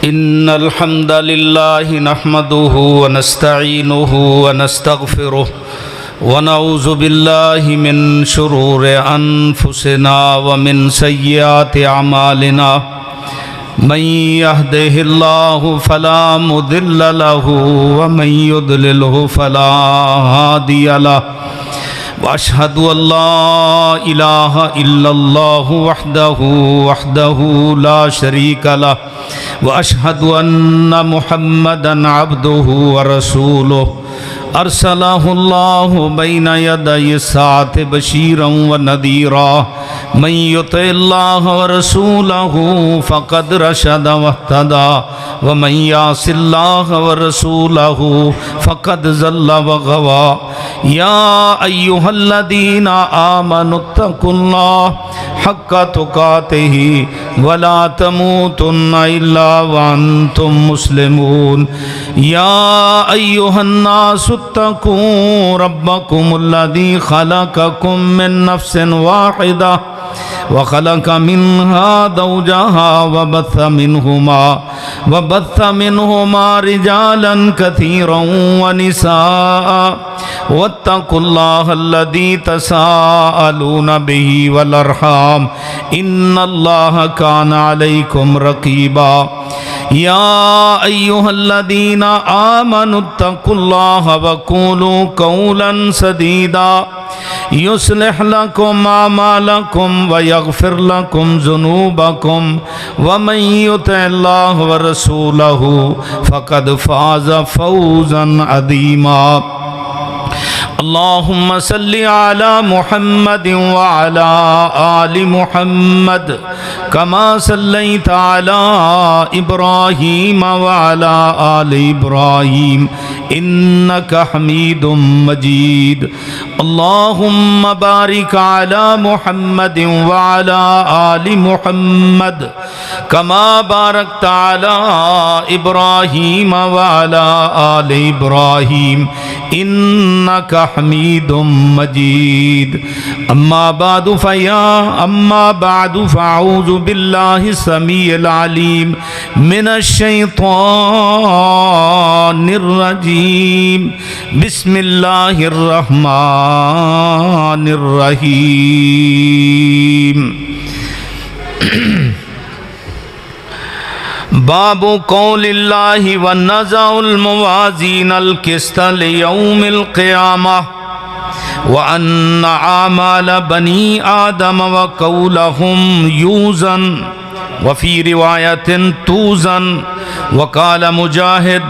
इन्नल हम्दलिल्लाहि नहमदुहु व नस्तईनुहु व नस्तगफिरुह व नऊज़ु बिल्लाहि मिन शुरूरि अनफुसिना व मिन सय्यिआति अमालिना मन यहदिहिल्लाहु फला मुदिल्ल लहु व मन युद्लिलहु फला हादिय लहु व अशहदु अल्ला इलाहा इल्लल्लाहु वहदहु ला शरीका लहु व अशहदु अन्ना मुहम्मदन अब्दुहु व रसूलुहु अरसलहुल्लाहु बैना यदय साति बशीरन व नदीरा मन युतिल्लाह व रसूलहु फ़क़द रशद वहतदा व मन यासिल्लाह व रसूलहु फ़क़द ज़ल्ल व गवा। या अय्युहल्लज़ीना आमनुत्तकुल्लाह हक्का तुकातिही वला तमूतुन्ना इल्ला व अंतुम मुस्लिमून। या अय्युहन्नासु इत्तक़ू रब्बकुमुल्लज़ी खलक़कुम मिन नफ्सिन वाहिदा व खलक़ मिन्हा ज़ौजहा व बस्स मिन्हुमा रिजालन कसीरन व निसाअ वत्तक़ुल्लाहल्लज़ी तसाअलून बिही वल अर्हाम इन्नल्लाह कान अलैकुम रक़ीबा। या अय्युहल्लज़ीना आमनुत्तकुल्लाह व क़ूलू क़ौलन सदीदा युस्लिह लकुम आमालकुम व यग़फ़िर लकुम ज़ुनूबकुम व मन युति'ल्लाह व रसूलहु फ़क़द फ़ाज़ फ़ौज़न अज़ीमा। अल्लाहुम्मा सल्लि अला मुहम्मद व अला आलि मुहम्मद कमा सल्लैता अला इब्राहीम व अला आलि इब्राहीम इन्नका हमीदुम मजीद। अल्लाहुम्मा बारिक अला मुहम्मद व अला आलि मुहम्मद कमा बारकता अला इब्राहीम व अला आलि इब्राहीम इन्नका हमीदुम मजीद। अम्मा बादु फ़अऊज़ु बिल्लाहि समीइल अलीम मिनश शैतानिर रजीम। बिस्मिल्लाहिर रहमानिर रहीम। बाबु कौलिल्लाहि व नज़अुल मवाज़ीनल क़िस्त लियौमिल क़ियामह व अन्ना आमाल बनी आदम व कौलहुम यूज़न व फ़ी रिवायतिन तूज़न व क़ाल मुजाहिद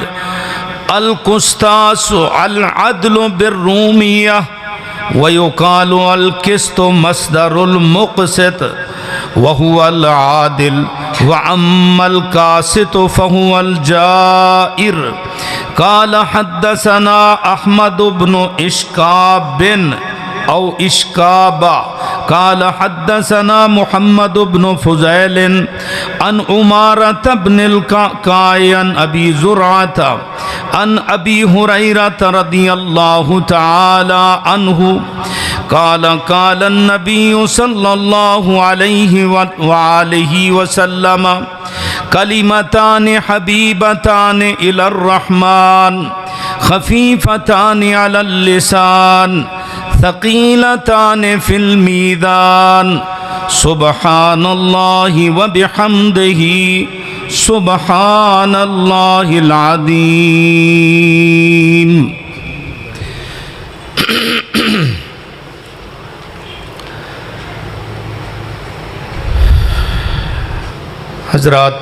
अल क़ुस्तासु अल अदलु बिर्रूमिय्यह व युक़ालु अल क़िस्तु मस्दरुल मुक़सित व हुवल आदिल व अम्मल क़ासितु फ़हुवल जाइर। क़ाल हद्दसना अहमद इब्नु इश्काब बिन औ इश्काबा क़ाल हद्दसना मुहम्मद इब्नु फ़ुज़ैल अन उमारत इब्निल कायन अबी ज़ुरअत अन अबी हुरैरत रज़ियल्लाहु तआला अन्हु क़ाल क़ाल नबिय्यु सल्लल्लाहु अलैहि व आलिहि वसल्लम कलिमतानि हबीबतानि इलर रहमान खफीफतानि अलल लिसान सक़ीलतानि फिल मीज़ान सुब्हानल्लाहि व बिहम्दिही सुब्हानल्लाहिल अज़ीम। हज़रात,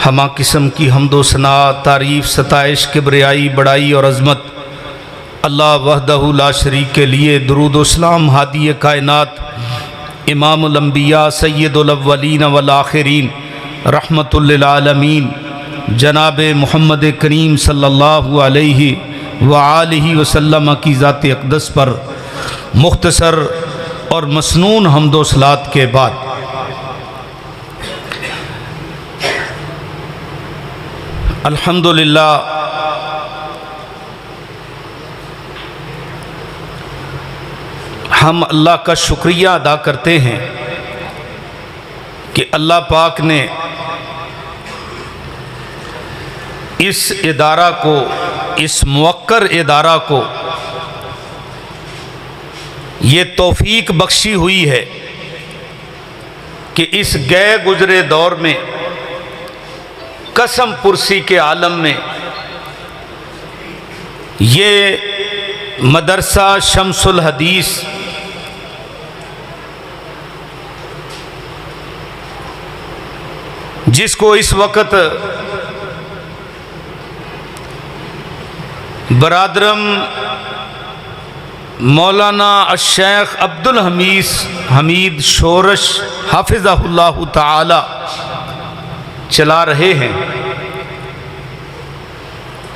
हमा किस्म की हम्दो सना तारीफ़ सताइश किब्रियाई बड़ाई और अज़मत अल्लाह वहदहु ला शरीक के लिए। दुरूद व सलाम हादी कायनात इमामुल अंबिया सय्यदुल अव्वलीन वल आखिरीन रहमतुल लिल आलमीन जनाब मुहम्मद करीम सल्लल्लाहु अलैहि व आलिहि वसल्लम की ज़ात अक़दस पर मुख्तसर और मसनून हम्दो सलात के बाद अल्हम्दुलिल्लाह हम अल्लाह का शुक्रिया अदा करते हैं कि अल्लाह पाक ने इस इदारा को, इस मुवक्कर इदारा को ये तौफीक बख्शी हुई है कि इस गए गुजरे दौर में, कसम पुरसी के आलम में, ये मदरसा शम्सुल हदीस जिसको इस वक्त बरादरम मौलाना शेख अब्दुल हमीद शोरश हाफिज़हुल्लाह ताला चला रहे हैं,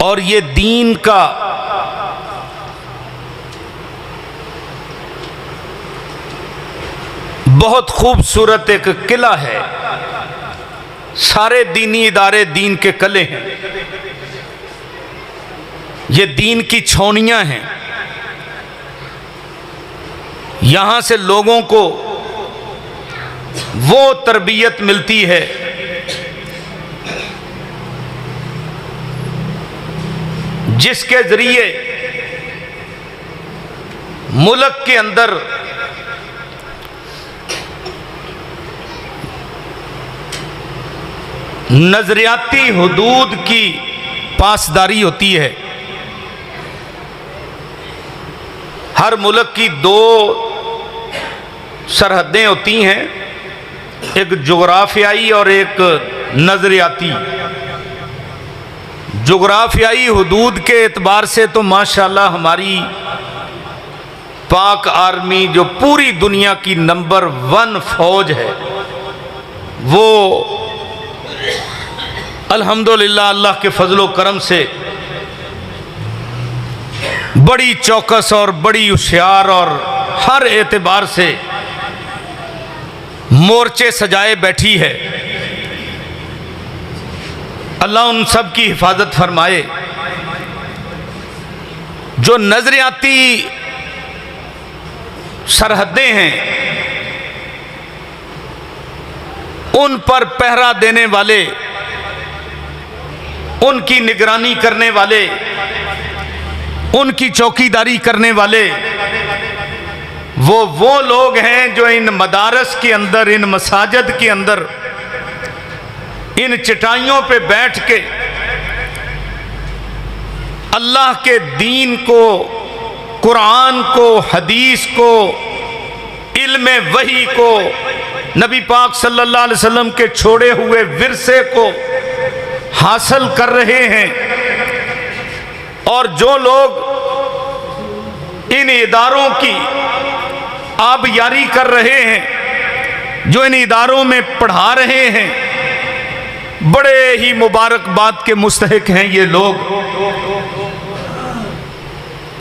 और ये दीन का बहुत खूबसूरत एक किला है। सारे दीनी इदारे दीन के किले हैं, ये दीन की छावनियां हैं। यहां से लोगों को वो तरबियत मिलती है जिसके जरिए मुल्क के अंदर नजरियाती हुदूद की पासदारी होती है। हर मुल्क की दो सरहदें होती हैं, एक जोग्राफियाई और एक नजरियाती। जोग्राफियाई हुदूद के एतबार से तो माशाल्लाह हमारी पाक आर्मी जो पूरी दुनिया की नंबर 1 फौज है, वो अल्हम्दुलिल्लाह अल्लाह के फजलो करम से बड़ी चौकस और बड़ी होशियार और हर एतबार से मोर्चे सजाए बैठी है। अल्लाह उन सब की हिफाजत फरमाए। जो नजरियाती सरहदें हैं, उन पर पहरा देने वाले, उनकी निगरानी करने वाले, उनकी चौकीदारी करने वाले वो लोग हैं जो इन मदारस के अंदर, इन मसाजिद के अंदर, इन चटाइयों पे बैठ के अल्लाह के दीन को, कुरान को, हदीस को, इल्म वही को, नबी पाक सल्लल्लाहु अलैहि वसल्लम के छोड़े हुए विरसे को हासिल कर रहे हैं। और जो लोग इन इदारों की आबयारी कर रहे हैं, जो इन इदारों में पढ़ा रहे हैं, बड़े ही मुबारकबाद के मुस्तहिक हैं ये लोग।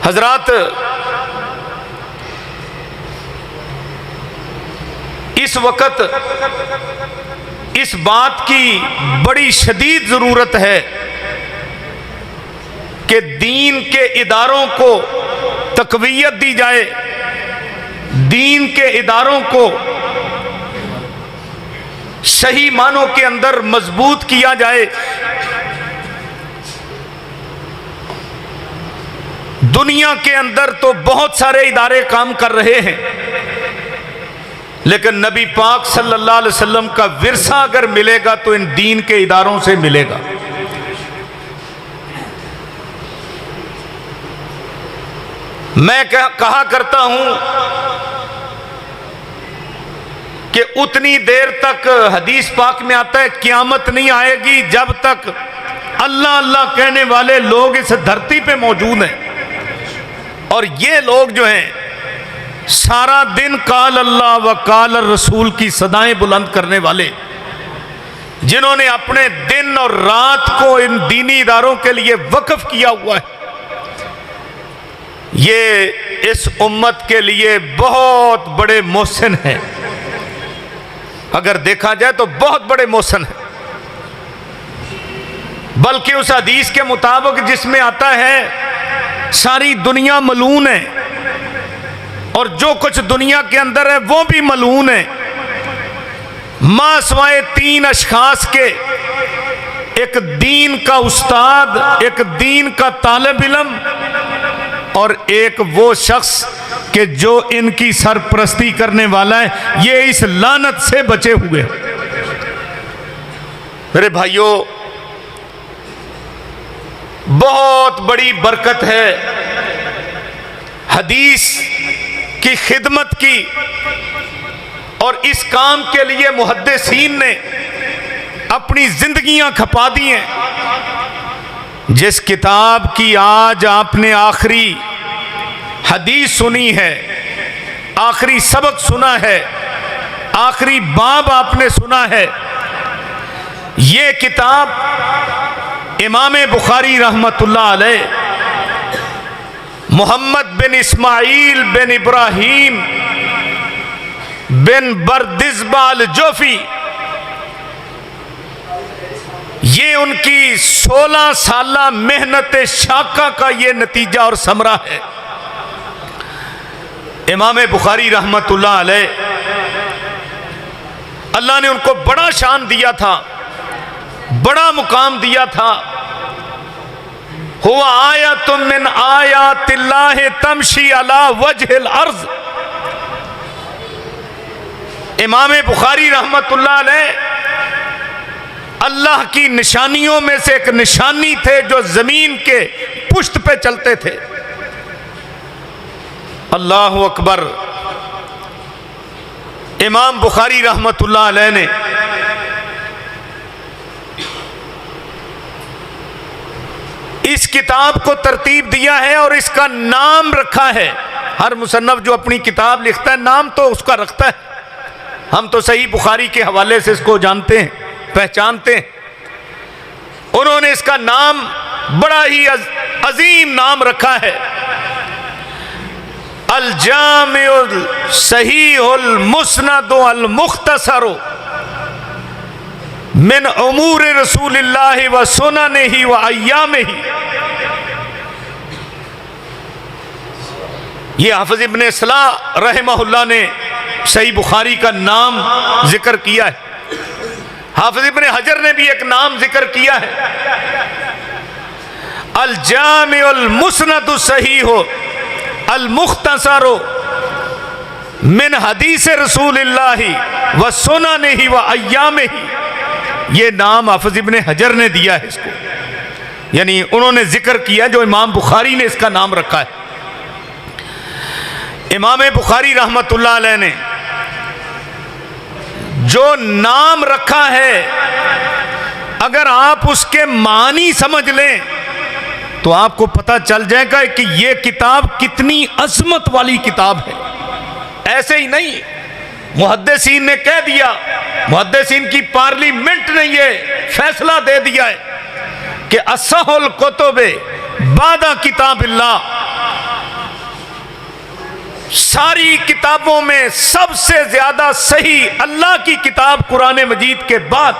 हजरात, इस वक्त इस बात की बड़ी शदीद ज़रूरत है कि दीन के इदारों को तक़वियत दी जाए, दीन के इदारों को सही मानों के अंदर मजबूत किया जाए। दुनिया के अंदर तो बहुत सारे इदारे काम कर रहे हैं, लेकिन नबी पाक सल्लल्लाहु अलैहि वसल्लम का विरसा अगर मिलेगा तो इन दीन के इदारों से मिलेगा। मैं कहा करता हूं कि उतनी देर तक हदीस पाक में आता है क़यामत नहीं आएगी जब तक अल्लाह अल्लाह कहने वाले लोग इस धरती पे मौजूद हैं। और ये लोग जो हैं सारा दिन काल अल्लाह व काल रसूल की सदाएं बुलंद करने वाले, जिन्होंने अपने दिन और रात को इन दीनी इदारों के लिए वक्फ किया हुआ है, ये इस उम्मत के लिए बहुत बड़े मोहसिन हैं। अगर देखा जाए तो बहुत बड़े मोहसिन हैं। बल्कि उस हदीस के मुताबिक जिसमें आता है सारी दुनिया मलून है और जो कुछ दुनिया के अंदर है वो भी मलून है, मासवाए 3 अशखास के, एक दीन का उस्ताद, एक दीन का तालिब इल्म और एक वो शख्स कि जो इनकी सरपरस्ती करने वाला है, ये इस लानत से बचे हुए। मेरे भाइयों, बहुत बड़ी बरकत है हदीस की खिदमत की, और इस काम के लिए मुहद्दिसीन ने अपनी जिंदगियां खपा दी हैं। जिस किताब की आज आपने आखिरी हदीस सुनी है, आखिरी सबक सुना है, आखिरी बाब आपने सुना है, ये किताब इमाम बुखारी रहमतुल्लाह अलैह मोहम्मद बिन इस्माइल बिन इब्राहीम बिन बरदिज़बाल जोफी, ये उनकी 16 साला मेहनत शाका का ये नतीजा और समरा है। इमाम बुखारी रहमतुल्लाह अलैह, अल्लाह ने उनको बड़ा शान दिया था, बड़ा मुकाम दिया था। हुआ आयतुम मिन आयातिल्लाहि तमशी अला वजहिल अर्ज़। इमाम बुखारी रहमतुल्लाह अलैह अल्लाह की निशानियों में से एक निशानी थे, जो जमीन के पुष्ट पे चलते थे। अल्लाह अकबर। इमाम बुखारी रहमतुल्लाह अलैह ने इस किताब को तरतीब दिया है और इसका नाम रखा है। हर मुसन्नफ जो अपनी किताब लिखता है, नाम तो उसका रखता है। हम तो सही बुखारी के हवाले से इसको जानते हैं, पहचानते हैं। उन्होंने इसका नाम बड़ा ही अजीम नाम रखा है, अल जामिउल सहीहुल मुस्नदु अल मुख्तसरु मिन उमूर रसूलिल्लाहि व सुननिही व अय्यामिही। ये हाफिज इब्ने सलाह रहमहुल्लाह ने सही बुखारी का नाम जिक्र किया है। हाफिज इब्ने हजर ने भी एक नाम जिक्र किया है, अल जामिउल मुस्नदु सहीहु अल मुख्तसरु मिन हदीस रसूलिल्लाहि व सुननिही व अय्यामिही। ये नाम हाफिज इब्ने हजर ने दिया है इसको, यानी उन्होंने जिक्र किया, जो इमाम बुखारी ने इसका नाम रखा है। इमाम बुखारी रहमतुल्लाह अलैह ने जो नाम रखा है, अगर आप उसके मानी समझ लें तो आपको पता चल जाएगा कि यह किताब कितनी अजमत वाली किताब है। ऐसे ही नहीं, मुहद्दिसीन ने कह दिया, मुहद्दिसीन की पार्लियामेंट ने यह फैसला दे दिया है कि असहुल कुतुबे बादा किताबिल्लाह, सारी किताबों में सबसे ज्यादा सही अल्लाह की किताब कुरान मजीद के बाद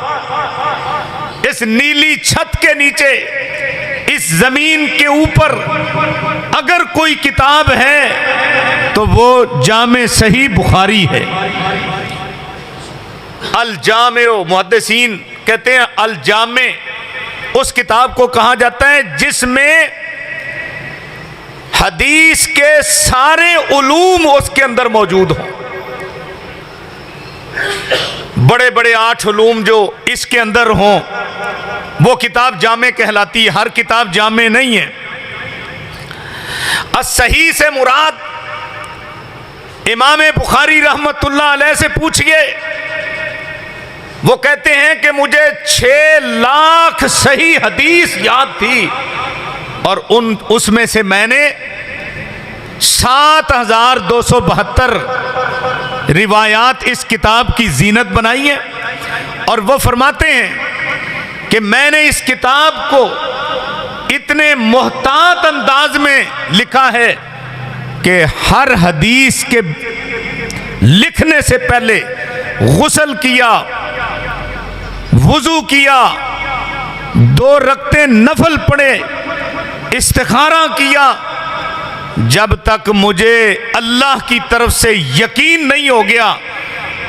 इस नीली छत के नीचे, इस जमीन के ऊपर अगर कोई किताब है तो वो जामे सही बुखारी है। अल जामे, मुहद्दिसीन कहते हैं अल जामे उस किताब को कहा जाता है जिसमें हदीस के सारे उलूम उसके अंदर मौजूद हों। बड़े बड़े 8 उलूम जो इसके अंदर हों, वो किताब जामे कहलाती है। हर किताब जामे नहीं है। as-सही से मुराद इमाम बुखारी रहमतुल्लाह अलैह से पूछिए, वो कहते हैं कि मुझे 6 लाख सही हदीस याद थी और उसमें से मैंने 7272 रिवायात इस किताब की जीनत बनाई है। और वो फरमाते हैं कि मैंने इस किताब को इतने मोहतात अंदाज में लिखा है कि हर हदीस के लिखने से पहले गुस्ल किया, वुजू किया, 2 रकते नफल पढ़े, इस्तिखारा किया, जब तक मुझे अल्लाह की तरफ से यकीन नहीं हो गया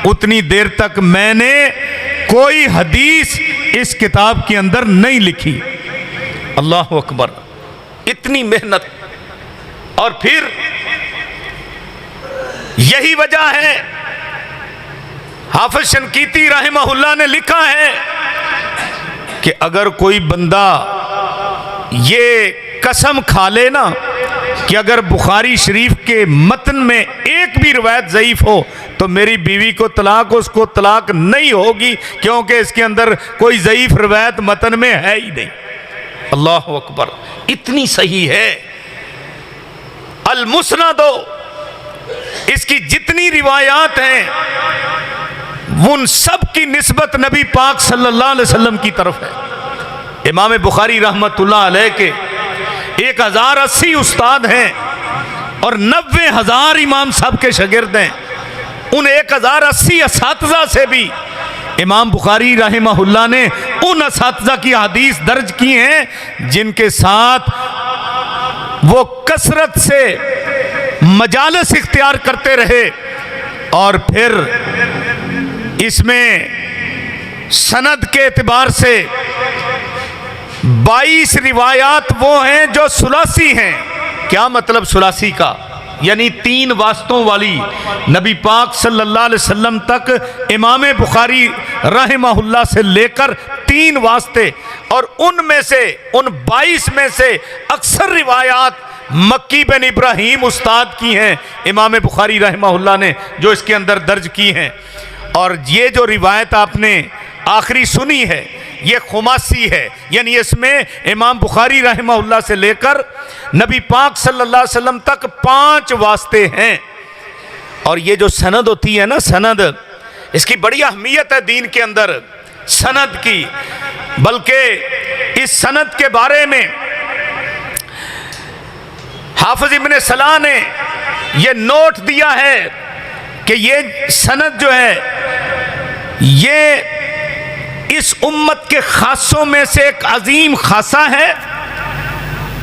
उतनी देर तक मैंने कोई हदीस इस किताब के अंदर नहीं लिखी। अल्लाह अकबर, इतनी मेहनत। और फिर यही वजह है, हाफिज शनकीती रहमहुल्लाह ने लिखा है कि अगर कोई बंदा ये कसम खा ले ना कि अगर बुखारी शरीफ के मतन में एक भी रिवायत ज़ईफ हो तो मेरी बीवी को तलाक, उसको तलाक नहीं होगी, क्योंकि इसके अंदर कोई ज़ईफ रिवायत मतन में है ही नहीं। अल्लाह अकबर, इतनी सही है। अल मुस्नदो, इसकी जितनी रिवायात हैं उन सब की निस्बत नबी पाक सल्लल्लाहु अलैहि वसल्लम की तरफ है। इमाम बुखारी रहमतुल्लाह अलैह के 1080 उस्ताद हैं और 90,000 इमाम साहब के शागिर्द हैं। उन 1080 असातिज़ा से भी इमाम बुखारी रहमहुल्लाह ने उन असातिज़ा की हदीस दर्ज की हैं जिनके साथ वो कसरत से मजालिस इख्तियार करते रहे। और फिर इसमें सनद के एतबार से 22 रिवायात वो हैं जो सुलासी हैं। क्या मतलब सुलासी का? यानी 3 वास्तों वाली। नबी पाक सल्लल्लाहु अलैहि वसल्लम तक इमाम बुखारी रहमहुल्लाह से लेकर 3 वास्ते, और उनमें से उन 22 में से अक्सर रिवायात मक्की बिन इब्राहीम उस्ताद की हैं इमाम बुखारी रहमहुल्लाह ने, जो इसके अंदर दर्ज की हैं। और ये जो रिवायत आपने आखिरी सुनी है ये खुमासी है, यानी इसमें इमाम बुखारी रहमहुल्लाह से लेकर नबी पाक सल्लल्लाहु अलैहि वसल्लम तक 5 वास्ते हैं। और ये जो सनद होती है ना, सनद, इसकी बड़ी अहमियत है दीन के अंदर, सनद की। बल्कि इस सनद के बारे में हाफिज इब्न सलाह ने ये नोट दिया है कि ये सनद जो है ये इस उम्मत के खासों में से एक अजीम खासा है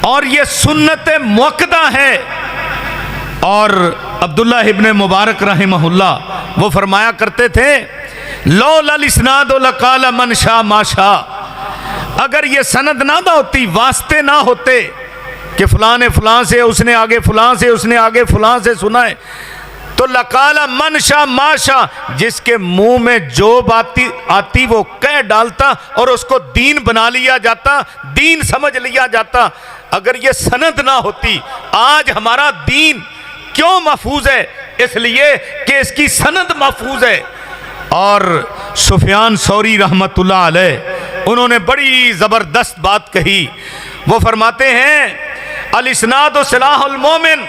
और ये सुन्नत मुअक्कदा है। और अब्दुल्लाह इब्न मुबारक रहमहुल्लाह वो फरमाया करते थे, लो लल इस्नाद लकाल मन शाह माशा, अगर ये सनद ना होती, वास्ते ना होते कि फलां ने फलां से, उसने आगे फलां से, उसने आगे फलां से सुना है, तो लकाला मन शाह माशा, जिसके मुंह में जो बात आती वो कह डालता और उसको दीन बना लिया जाता, दीन समझ लिया जाता। अगर ये सनद ना होती, आज हमारा दीन क्यों महफूज है? इसलिए कि इसकी सनद महफूज है। और सुफियान सौरी रहमतुल्लाह अलैह उन्होंने बड़ी ज़बरदस्त बात कही। वो फरमाते हैं अल इस्नाद सिलाहुल मोमिन,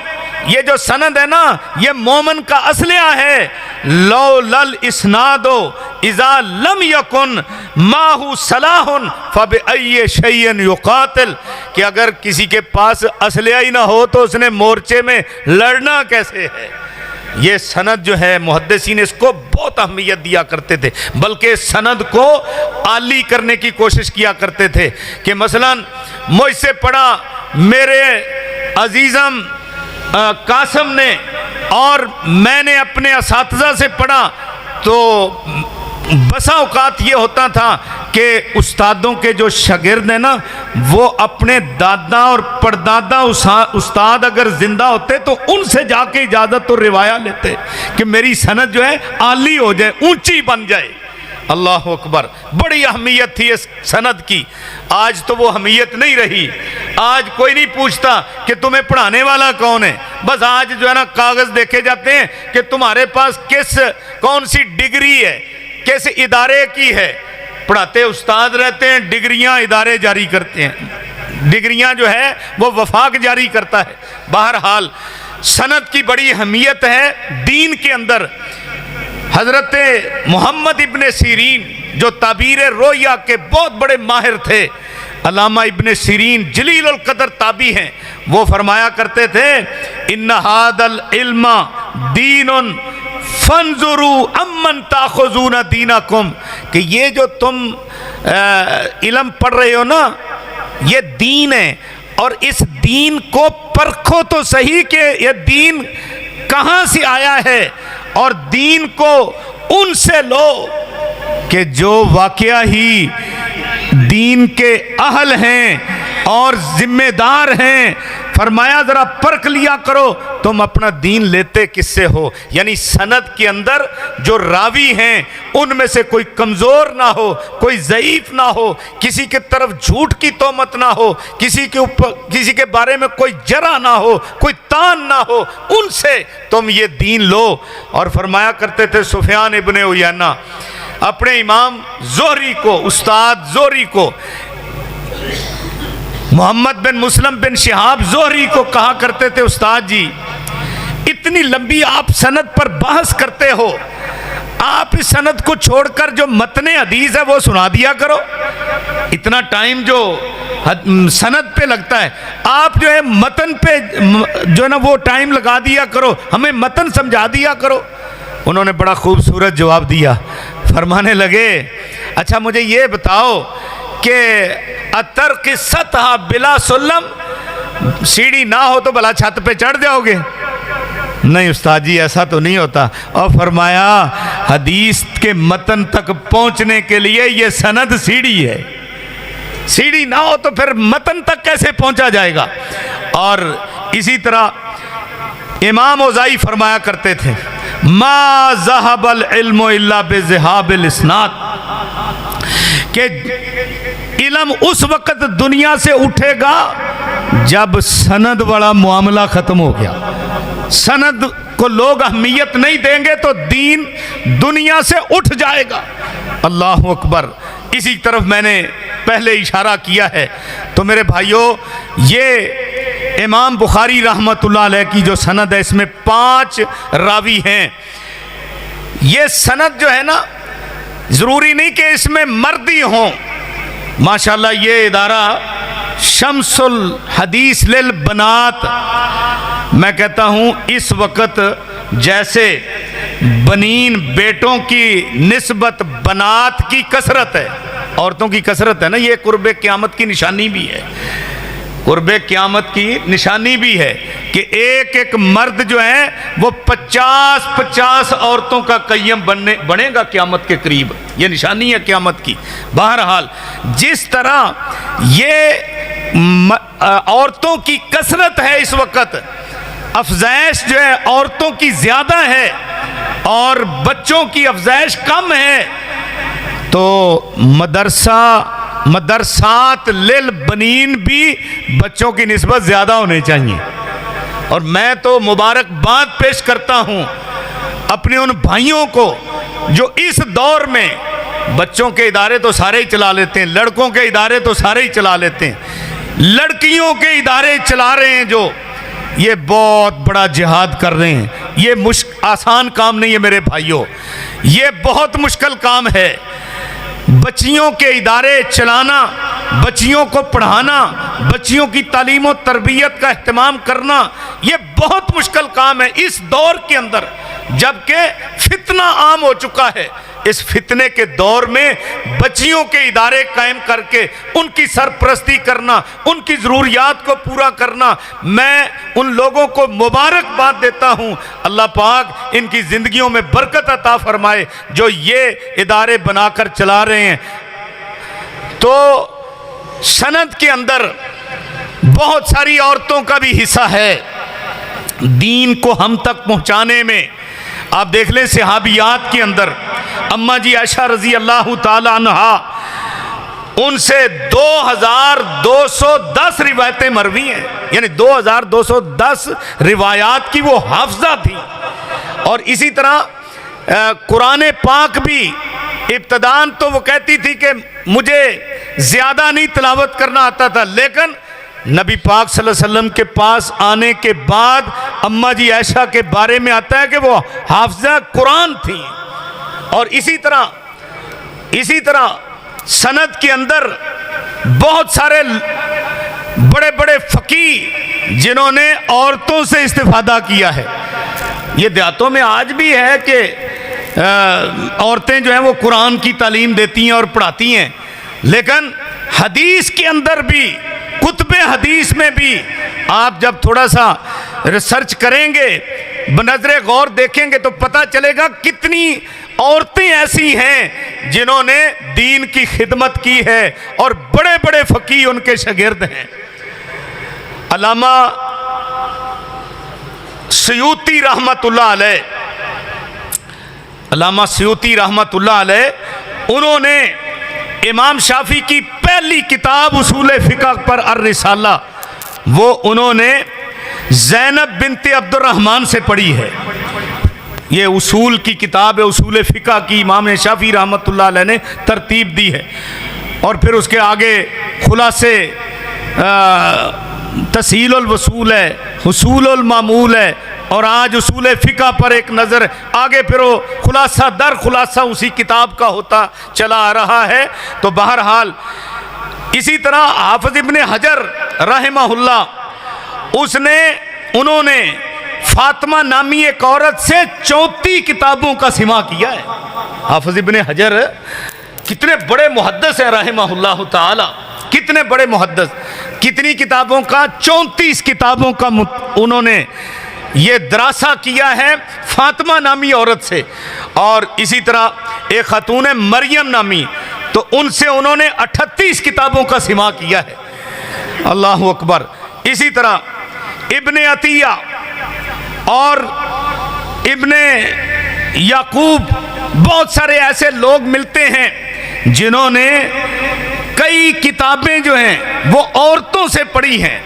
ये जो सनद है ना ये मोमन का असलिया है। लो लल इस्नादो इज़ा लम यकुन माहू सलाहुन फबिअय्यि शैइन युकातिल, कि अगर किसी के पास असलिया ही ना हो तो उसने मोर्चे में लड़ना कैसे है। ये सनद जो है मुहद्दिसीन इसको बहुत अहमियत दिया करते थे, बल्कि सनद को आली करने की कोशिश किया करते थे कि मसलन मुझसे पढ़ा मेरे अजीज़म कासम ने और मैंने अपने असातिज़ा से पढ़ा, तो बसा औकात ये होता था कि उस्तादों के जो शागिर्द हैं ना वो अपने दादा और परदादा उस्ताद अगर जिंदा होते तो उनसे जाके इजाज़त और रिवाया लेते कि मेरी सनद जो है आली हो जाए, ऊंची बन जाए। अल्लाह अकबर, बड़ी अहमियत थी इस सनद की। आज तो वो अहमियत नहीं रही। आज कोई नहीं पूछता कि तुम्हें पढ़ाने वाला कौन है, बस आज जो है ना कागज़ देखे जाते हैं कि तुम्हारे पास कौन सी डिग्री है, किस इदारे की है। पढ़ाते उस्ताद रहते हैं, डिग्रियां इदारे जारी करते हैं, डिग्रियां जो है वो वफाक जारी करता है। बहरहाल सनद की बड़ी अहमियत है दीन के अंदर। हज़रत मोहम्मद इब्ने सीरीन जो ताबीर रोया के बहुत बड़े माहिर थे, अल्लामा इब्ने सीरीन जलीलुल कदर ताबी हैं, वो फरमाया करते थे इन्ना हादल इल्मा दीनुन फंजुरू अम्मन ताखुज़ूना दीनकुम, कि ये जो तुम इल्म पढ़ रहे हो ना ये दीन है, और इस दीन को परखो तो सही कि ये दीन कहाँ से आया है, और दीन को उनसे लो कि जो वाकया ही दीन के अहल हैं और जिम्मेदार हैं। फरमाया ज़रा परख लिया करो तुम अपना दीन लेते किससे हो, यानी सनद के अंदर जो रावी हैं उनमें से कोई कमज़ोर ना हो, कोई ज़ईफ़ ना हो, किसी के तरफ झूठ की तोहमत ना हो, किसी के ऊपर किसी के बारे में कोई जरा ना हो, कोई तान ना हो, उनसे तुम ये दीन लो। और फरमाया करते थे सुफियान इब्ने उयैना अपने इमाम ज़ोहरी को, उस्ताद ज़ोहरी को, मोहम्मद बिन मुस्लिम बिन शिहाब ज़ोहरी को कहा करते थे, उस्ताद जी इतनी लंबी आप सनद पर बहस करते हो, आप इस सनद को छोड़कर जो मतने हदीस है वो सुना दिया करो। इतना टाइम जो सनद पे लगता है, आप जो है मतन पे जो है ना वो टाइम लगा दिया करो, हमें मतन समझा दिया करो। उन्होंने बड़ा खूबसूरत जवाब दिया, फरमाने लगे अच्छा मुझे ये बताओ कि अतर की सतह बिला सुल्लम, सीढ़ी ना हो तो भला छत पे चढ़ जाओगे? नहीं उस्ताद जी ऐसा तो नहीं होता। और फरमाया हदीस के मतन तक पहुंचने के लिए ये सनद सीढ़ी है, सीढ़ी ना हो तो फिर मतन तक कैसे पहुंचा जाएगा। और इसी तरह इमाम औज़ाई फरमाया करते थे मा ज़हबल इल्मु इल्ला बिज़हाबिल इस्नाद, कि इल्म उस वक़्त दुनिया से उठेगा जब सनद वाला मामला ख़त्म हो गया। सनद को लोग अहमियत नहीं देंगे तो दीन दुनिया से उठ जाएगा। अल्लाह अकबर। इसी तरफ मैंने पहले इशारा किया है। तो मेरे भाइयों, ये इमाम बुखारी रहमतुल्लाह अलैह की जो सनद है इसमें 5 रावी हैं। ये सनद जो है ना, ज़रूरी नहीं कि इसमें मर्द ही हों। माशाल्लाह ये इदारा शम्सुल हदीस लिल बनात, मैं कहता हूँ इस वक्त जैसे बनीन बेटों की निस्बत बनात की कसरत है, औरतों की कसरत है ना, ये कुर्बे क़यामत की निशानी भी है, कुर्बे क़यामत की निशानी भी है कि एक एक मर्द जो है वो 50-50 औरतों का कय्यम बनेगा क़यामत के करीब। ये निशानी है क़यामत की। बहरहाल जिस तरह ये औरतों की कसरत है इस वक्त, अफज़ाइश जो है औरतों की ज़्यादा है और बच्चों की अफज़ाइश कम है, तो मदरसात लिल बनीन भी बच्चों की निस्बत ज़्यादा होने चाहिए। और मैं तो मुबारकबाद पेश करता हूँ अपने उन भाइयों को जो इस दौर में बच्चों के इदारे तो सारे ही चला लेते हैं, लड़कों के इदारे तो सारे ही चला लेते हैं, लड़कियों के इदारे चला रहे हैं, जो ये बहुत बड़ा जिहाद कर रहे हैं। ये आसान काम नहीं है मेरे भाइयों, ये बहुत मुश्किल काम है। बच्चियों के इदारे चलाना, बच्चियों को पढ़ाना, बच्चियों की तालीम और तरबियत का अहतमाम करना, ये बहुत मुश्किल काम है इस दौर के अंदर, जबकि फितना आम हो चुका है। इस फितने के दौर में बच्चियों के इदारे कायम करके उनकी सरपरस्ती करना, उनकी ज़रूरियात को पूरा करना, मैं उन लोगों को मुबारकबाद देता हूँ। अल्लाह पाक इनकी ज़िंदगियों में बरकत अता फरमाए जो ये इदारे बनाकर चला रहे हैं। तो सनद के अंदर बहुत सारी औरतों का भी हिस्सा है दीन को हम तक पहुँचाने में। आप देख लें सहाबियात के अंदर अम्मा जी आयशा रजी अल्लाह ताला अन्हा, उनसे 2210 रिवायतें मरवी हैं, यानी 2210 रिवायात की वो हाफजा थी। और इसी तरह कुरान पाक भी इब्तदान तो वो कहती थी कि मुझे ज़्यादा नहीं तिलावत करना आता था, लेकिन नबी पाक सल्लल्लाहु अलैहि वसल्लम के पास आने के बाद अम्मा जी आयशा के बारे में आता है कि वो हाफिज़ा कुरान थी। और इसी तरह सनद के अंदर बहुत सारे बड़े बड़े फ़कीह जिन्होंने औरतों से इस्तिफ़ादा किया है। ये देहातों में आज भी है कि औरतें जो हैं वो कुरान की तालीम देती हैं और पढ़ाती हैं, लेकिन हदीस के अंदर भी, कुतुबे हदीस में भी आप जब थोड़ा सा रिसर्च करेंगे, बनज़रे गौर देखेंगे तो पता चलेगा कितनी औरतें ऐसी हैं जिन्होंने दीन की खिदमत की है और बड़े बड़े फकीह उनके शागिर्द हैं। अल्लामा सयूती रहमतुल्लाह अलैह, अल्लामा सयूती रहमतुल्लाह अलैह, उन्होंने इमाम शाफी की पहली किताब उसूल फ़िक़ह पर अर-रिसाला वो उन्होंने ज़ैनब बिनते अब्दुर्रहमान से पढ़ी है। ये उसूल की किताब है, उसूल फ़िक़ह की इमाम शाफी रहमतुल्लाह अलैह ने तरतीब दी है। और फिर उसके आगे खुलासे तसीलुल वसूल है, हुसूलुल मामूल है, और आज उसूल फ़िक़ह पर एक नज़र आगे फिर वो खुलासा दर खुलासा उसी किताब का होता चला आ रहा है। तो बहरहाल इसी तरह हाफ़िज़ इब्ने हजर रहमहुल्लाह उन्होंने फातिमा नामी एक औरत से 34 किताबों का सिमा किया है। हाफ़िज़ इब्ने हजर कितने बड़े मुहद्दिस हैं रहमहुल्लाह ताला, कितने बड़े मुहद्दिस, कितनी किताबों का, 34 किताबों का उन्होंने ये दरासा किया है फातिमा नामी औरत से। और इसी तरह एक खातून मरियम नामी, तो उनसे उन्होंने 38 किताबों का सिमा किया है। अल्लाह अकबर। इसी तरह इब्ने अतिया और इब्ने याकूब, बहुत सारे ऐसे लोग मिलते हैं जिन्होंने कई किताबें जो हैं वो औरतों से पढ़ी हैं।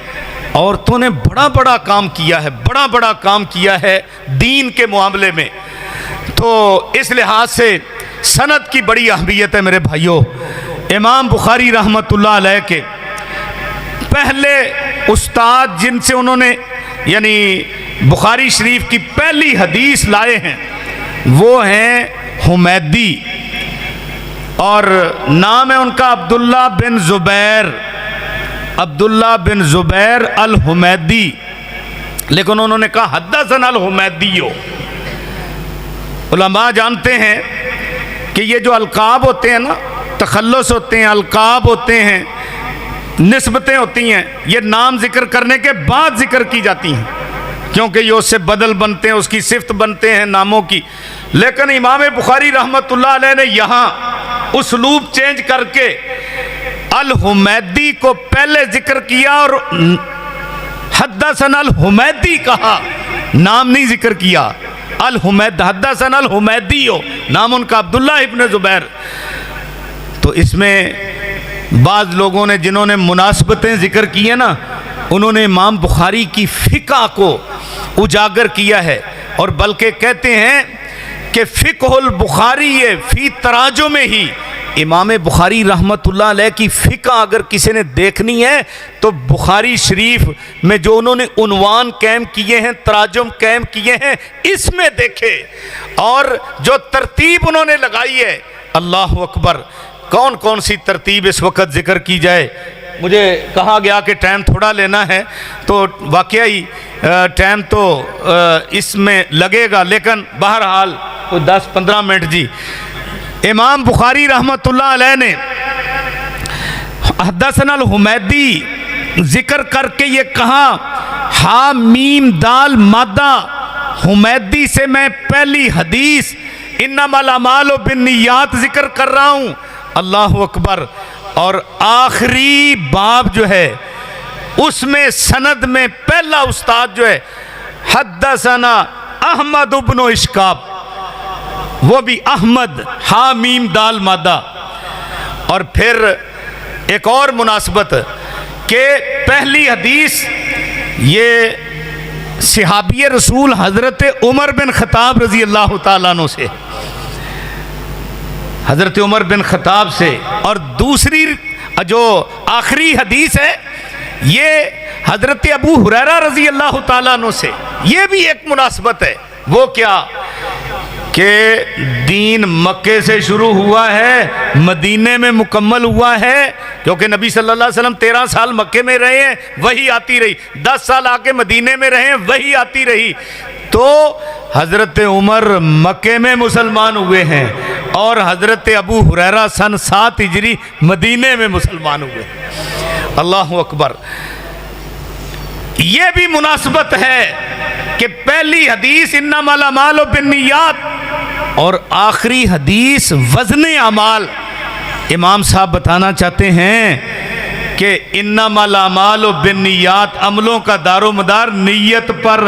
औरतों ने बड़ा बड़ा काम किया है, बड़ा बड़ा काम किया है दीन के मामले में। तो इस लिहाज से सनद की बड़ी अहमियत है मेरे भाइयों। इमाम बुखारी रहमतुल्लाह अलैह के पहले उस्ताद जिनसे उन्होंने यानी बुखारी शरीफ की पहली हदीस लाए हैं वो हैं हुमैदी, और नाम है उनका अब्दुल्ला बिन ज़ुबैर, अब्दुल्ला बिन ज़ुबैर अल हुमैदी। लेकिन उन्होंने कहा हद्दसन अल हुमैदियो। उलमा जानते हैं कि ये जो अलकाब होते हैं ना, तखल्लुस होते हैं, अलकाब होते हैं, निस्बतें होती हैं, ये नाम जिक्र करने के बाद जिक्र की जाती हैं, क्योंकि ये उससे बदल बनते हैं, उसकी सिफ्त बनते हैं नामों की। लेकिन इमाम बुखारी रहमतुल्लाह अलैह ने यहाँ उसलूब चेंज करके अल हुमैदी को पहले जिक्र किया और हद्दसन अल हुमैदी कहा, नाम नहीं जिक्र किया। अल हुमैद, हद्दसन अल हुमैदी हो, नाम उनका अब्दुल्ला इब्न ज़ुबैर। तो इसमें बाज़ लोगों ने जिन्होंने मुनासबतें जिक्र की हैं ना, उन्होंने इमाम बुखारी की फ़िक़ह को उजागर किया है, और बल्कि कहते हैं कि फ़िक़हुल बुखारी ये फ़ी तराजो में ही इमाम बुखारी रहमतुल्लाह अलैह की फ़िक़ह अगर किसी ने देखनी है तो बुखारी शरीफ में जो उन्होंने उन्वान कायम किए हैं, तराजुम कायम किए हैं, इसमें देखे। और जो तरतीब उन्होंने लगाई है, अल्लाह अकबर, कौन कौन सी तरतीब इस वक्त ज़िक्र की जाए। मुझे कहा गया कि टाइम थोड़ा लेना है, तो वाकई टाइम तो इसमें लगेगा, लेकिन बहरहाल कोई 10-15 मिनट जी। इमाम बुखारी रहमतुल्लाह अलैह ने हद्दसन अल हुमैदी जिक्र करके ये कहा, हा मीम दाल मादा हुमैदी से मैं पहली हदीस इन्नमल अमालु बिन्नियात जिक्र कर रहा हूँ। अल्लाह अकबर। और आखिरी बाब जो है उसमें सनद में पहला उस्ताद जो है हद्दसना अहमद इब्न इश्काब, वो भी अहमद, हा मीम दाल मादा। और फिर एक और मुनासबत के पहली हदीस ये सहाबी रसूल हज़रत उमर बिन ख़त्ताब रज़ी अल्लाह ताला अन्हु से, हज़रत उमर बिन ख़त्ताब से। और दूसरी जो आखिरी हदीस है ये हज़रत अबू हुरैरा रज़ी अल्लाह ताला अन्हु से। ये भी एक मुनासबत है। वो क्या कि दीन मक्के से शुरू हुआ है, मदीने में मुकम्मल हुआ है, क्योंकि नबी सल्लल्लाहु अलैहि वसल्लम 13 साल मक्के में रहे हैं, वही आती रही, 10 साल आके मदीने में रहे हैं, वही आती रही। तो हज़रत उमर मक्के में मुसलमान हुए हैं और हज़रत अबू हुरैरा सन 7 हिजरी मदीने में मुसलमान हुए। अल्लाह अकबर। ये भी मुनासबत है कि पहली हदीस इन्नमल अमालु बिन्नियात और आखिरी हदीस वज़न अमाल। इमाम साहब बताना चाहते हैं कि इन्नमल अमालु बिन्नियात, अमलों का दारोमदार नीयत पर,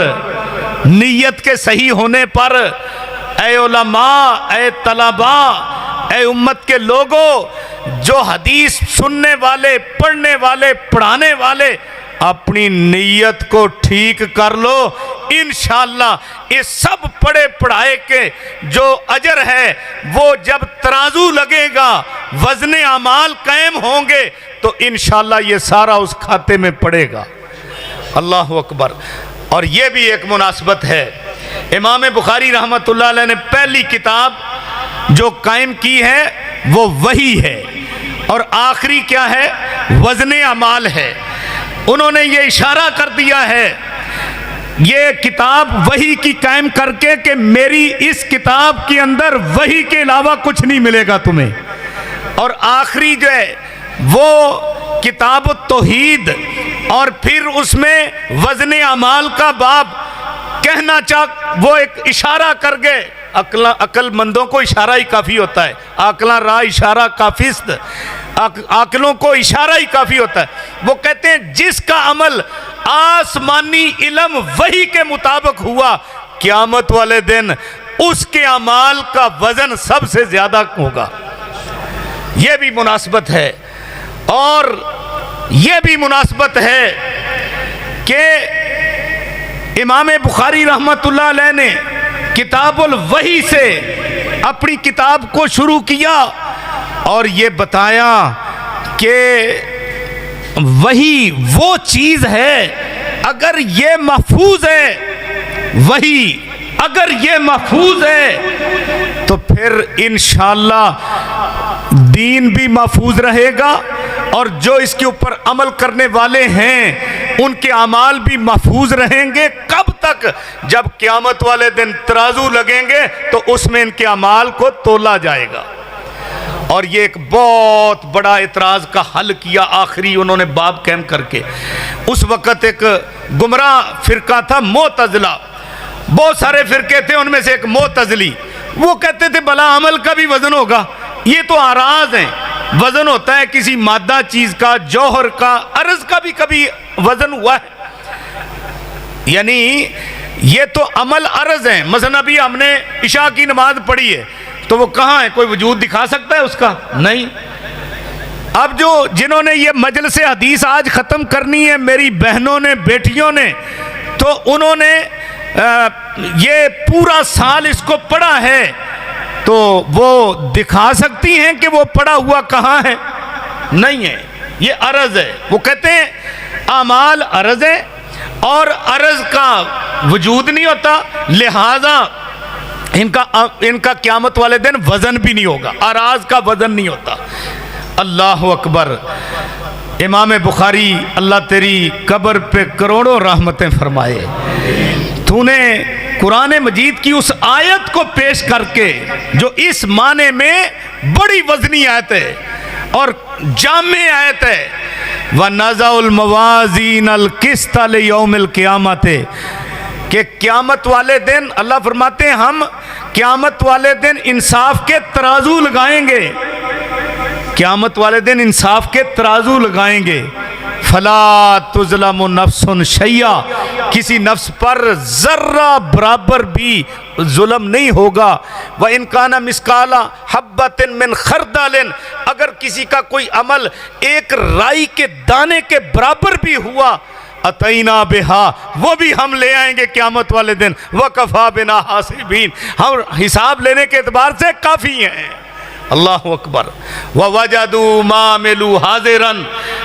नीयत के सही होने पर। ऐ उलमा, ऐ तलबा, ऐ उम्मत के लोगों, जो हदीस सुनने वाले, पढ़ने वाले, पढ़ाने वाले, अपनी नीयत को ठीक कर लो। इंशाअल्लाह ये सब पढ़े पढ़ाए के जो अजर है वो जब तराजू लगेगा, वज़न अमाल कायम होंगे तो इंशाअल्लाह ये सारा उस खाते में पड़ेगा। अल्लाह अकबर। और ये भी एक मुनासबत है, इमाम बुखारी रहमतुल्लाह अलैह ने पहली किताब जो कायम की है वो वही है, और आखिरी क्या है, वज़न अमाल है। उन्होंने ये इशारा कर दिया है ये किताब वही की कायम करके कि मेरी इस किताब के अंदर वही के अलावा कुछ नहीं मिलेगा तुम्हें। और आखिरी जो है वो किताब तौहीद, और फिर उसमें वज़न अमाल का बाब कहना चाह, वो एक इशारा कर गए। अक्लमंदों को इशारा ही काफ़ी होता है, आकला रा इशारा काफिस्त, आकलों को इशारा ही काफ़ी होता है। वो कहते हैं जिसका अमल आसमानी इल्म वही के मुताबिक हुआ, क़यामत वाले दिन उसके अमाल का वज़न सबसे ज़्यादा होगा। ये भी मुनासबत है। और ये भी मुनासबत है कि इमाम बुखारी रहमतुल्लाह अलैह ने किताबुल वही से अपनी किताब को शुरू किया और ये बताया कि वही वो चीज़ है, अगर ये महफूज है, वही अगर ये महफूज है तो फिर इंशाअल्लाह दीन भी महफूज रहेगा, और जो इसके ऊपर अमल करने वाले हैं उनके अमाल भी महफूज रहेंगे। कब तक? जब क़यामत वाले दिन तराजू लगेंगे तो उसमें इनके अमाल को तोला जाएगा। और ये एक बहुत बड़ा इतराज़ का हल किया आखिरी उन्होंने बाब कायम करके। उस वक़्त एक गुमराह फ़िरका था मोतज़िला, बहुत सारे फ़िरके थे, उनमें से एक मोतज़िली, वो कहते थे भला अमल का भी वज़न होगा, ये तो आराज हैं, वज़न होता है किसी मादा चीज़ का, जौहर का, अर्ज़ का भी कभी वज़न हुआ है? यानी ये तो अमल अर्ज़ हैं। मसलन अभी हमने इशा की नमाज पढ़ी है तो वो कहाँ है, कोई वजूद दिखा सकता है उसका? नहीं। अब जो जिन्होंने ये मजलिस हदीस आज ख़त्म करनी है, मेरी बहनों ने, बेटियों ने, तो उन्होंने ये पूरा साल इसको पढ़ा है, तो वो दिखा सकती हैं कि वो पढ़ा हुआ कहाँ है? नहीं है, ये अर्ज़ है। वो कहते हैं अमाल अर्ज़ है और अर्ज़ का वजूद नहीं होता, लिहाजा इनका क़यामत वाले दिन वज़न भी नहीं होगा, अराज का वज़न नहीं होता। अल्लाह अकबर। इमाम बुखारी, अल्लाह तेरी कब्र पे करोड़ों रहमतें फरमाए। तूने कुरान मजीद की उस आयत को पेश करके जो इस माने में बड़ी वज़नी आयत है और जामे आयत है, व नज़उल मवाज़ीन अल क़िस्त लियौमिल क़ियामत, कि क़यामत वाले दिन अल्लाह फरमाते हैं हम क़यामत वाले दिन इंसाफ के तराजू लगाएंगे, क़यामत वाले दिन इंसाफ के तराजू लगाएंगे। फला तुज़लमु नफ्सुन शैया, किसी नफ्स पर ज़र्रा बराबर भी जुल्म नहीं होगा। व इन काना मिस्काला हब्बतिन मिन खरदलिन, अगर किसी का कोई अमल एक राई के दाने के बराबर भी हुआ, अतैना बिहा, वो भी हम ले आएंगे क़यामत वाले दिन। व कफ़ा बिना हासिबीन, हम हिसाब लेने के एतबार से काफ़ी हैं। अल्लाह अकबर। व वजदू मामिलू हाजिरन,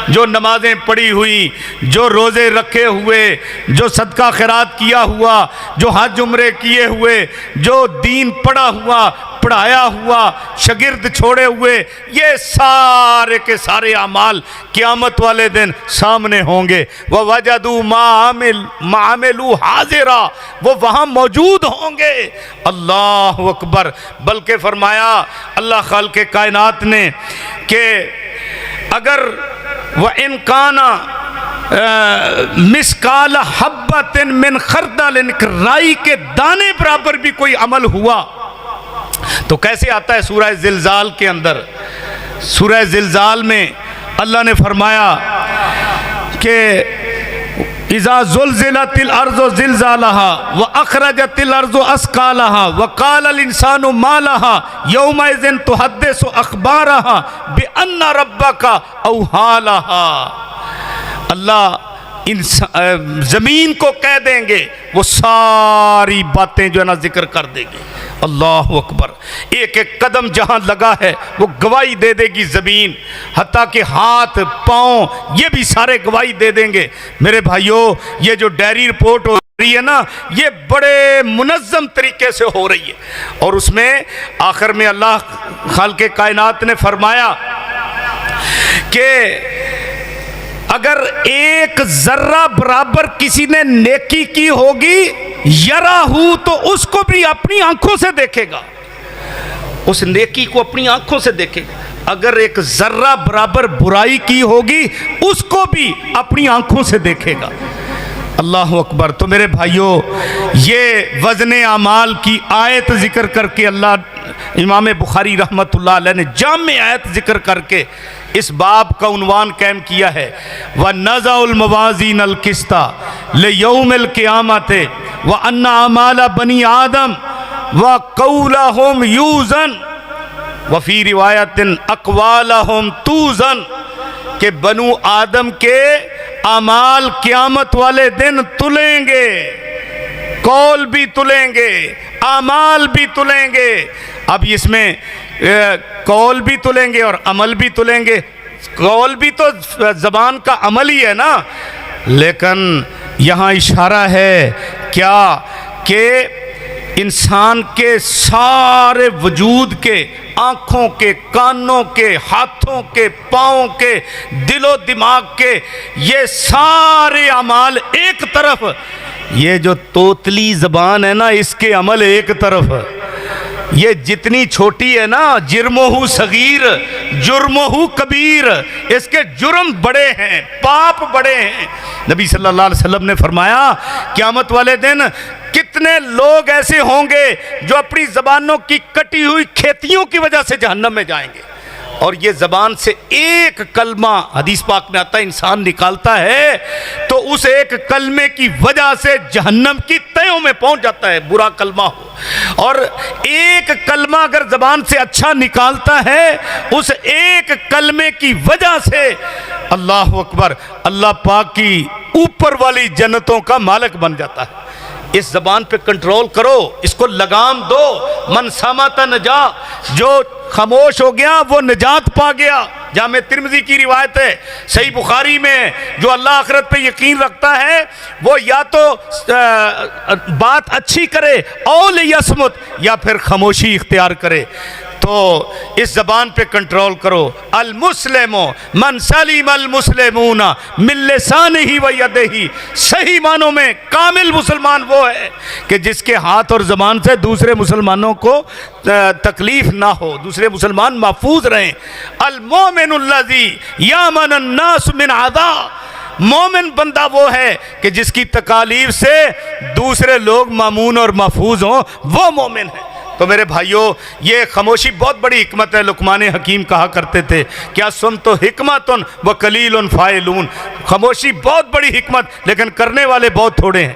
जो नमाजें पढ़ी हुई, जो रोज़े रखे हुए, जो सदका खैरात किया हुआ, जो हज उम्रे किए हुए, जो दीन पढ़ा हुआ, पढ़ाया हुआ, शागिर्द छोड़े हुए, ये सारे के सारे अमाल क़यामत वाले दिन सामने होंगे। व वजदू मामिलू हाजिरा, वो वहाँ मौजूद होंगे। अल्लाह अकबर। बल्कि फरमाया अल्लाह खाल के कायनात ने कि अगर व इनकाना मिसकाल हब्बतिन मिन खरदलिन, राई के दाने बराबर भी कोई अमल हुआ, तो कैसे आता है सूरह ज़िलज़ाल के अंदर। सूरह ज़िलज़ाल में अल्लाह ने फरमाया कि इज़ा ज़ुलज़िलतिल अर्ज़ु ज़िलज़ालहा व अख़रजतिल अर्ज़ु अस्क़ालहा व क़ालल इंसानु मा लहा यौमइज़िन तुहद्दिसु अख़बारहा बिअन्ना रब्बका औहा लहा। अल्लाह ज़मीन को कह देंगे, वो सारी बातें जो है ना जिक्र कर देगी। अल्लाह अकबर। एक एक कदम जहाँ लगा है वो गवाही दे देगी ज़मीन, हत्ता कि हाथ पाँव ये भी सारे गवाही दे देंगे। मेरे भाइयों, ये जो डायरी रिपोर्ट हो रही है ना, ये बड़े मुनज़्ज़म तरीके से हो रही है। और उसमें आखिर में अल्लाह खालिक़े कायनात ने फरमाया कि अगर एक जर्रा बराबर किसी ने नेकी की होगी यराहू, तो उसको भी अपनी आंखों से देखेगा, उस नेकी को अपनी आंखों से देखेगा। अगर एक जर्रा बराबर बुराई की होगी उसको भी अपनी आंखों से देखेगा। अल्लाह अकबर। तो मेरे भाइयों, ये वज़न अमाल की आयत ज़िक्र करके अल्लाह इमाम बुखारी रहमतुल्लाह अलैह ने जामे आयत ज़िक्र करके इस बाब का उन्वान कायम किया है। व नज़ाउल मवाज़ीन अल किस्ता ले यौमिल क़ियामत व अन्ना अमाला बनी आदम व कौलहुम यूज़न व फ़ी रिवायतिन अक़वालहुम तूज़न, के बनु आदम के अमाल क़यामत वाले दिन तुलेंगे, कौल भी तुलेंगे, अमाल भी तुलेंगे। अब इसमें कौल भी तुलेंगे और अमल भी तुलेंगे। कौल भी तो ज़बान का अमल ही है ना, लेकिन यहाँ इशारा है क्या कि इंसान के सारे वजूद के, आँखों के, कानों के, हाथों के, पाँव के, दिलो दिमाग के, ये सारे अमाल एक तरफ, ये जो तोतली ज़बान है ना, इसके अमल एक तरफ। ये जितनी छोटी है ना, जिर्मोहु सगीर जुर्मोहु कबीर, इसके जुर्म बड़े हैं, पाप बड़े हैं। नबी सल्लल्लाहु अलैहि वसल्लम ने फरमाया क़यामत वाले दिन कितने लोग ऐसे होंगे जो अपनी ज़बानों की कटी हुई खेतियों की वजह से जहन्नम में जाएंगे। और ये ज़बान से एक कलमा, हदीस पाक में आता है, इंसान निकालता है तो उस एक कलमे की वजह से जहन्नम की तयों में पहुंच जाता है, बुरा कलमा हो। और एक कलमा अगर ज़बान से अच्छा निकालता है, उस एक कलमे की वजह से अल्लाह अकबर, अल्लाह पाक की ऊपर वाली जन्नतों का मालिक बन जाता है। इस ज़बान पे कंट्रोल करो, इसको लगाम दो। मन समाता नजा, जो खामोश हो गया वो निजात पा गया। जामे तिर्मिज़ी की रिवायत है, सही बुखारी में, जो अल्लाह आखिरत पे यकीन रखता है वो या तो बात अच्छी करे औल यसमुत, या फिर खामोशी इख्तियार करे। तो इस ज़बान पे कंट्रोल करो। अल मुस्लिमो मन सलीम अल मुस्लिमूना मिन लिसानिही व यदिही, सही मानों में कामिल मुसलमान वो है कि जिसके हाथ और ज़बान से दूसरे मुसलमानों को तकलीफ़ ना हो, दूसरे मुसलमान महफूज रहें। अल मोमिनुल्लज़ी यामन अन्नास मिन अदा, मोमिन बंदा वो है कि जिसकी तकालीफ से दूसरे लोग मामून और महफूज हों, वो मोमिन है। तो मेरे भाइयों, ये खामोशी बहुत बड़ी हिकमत है। लुकमान हकीम कहा करते थे, क्या सुन तो हिकमतुन व कलीलुन फाइलून, खामोशी बहुत बड़ी हिकमत, लेकिन करने वाले बहुत थोड़े हैं।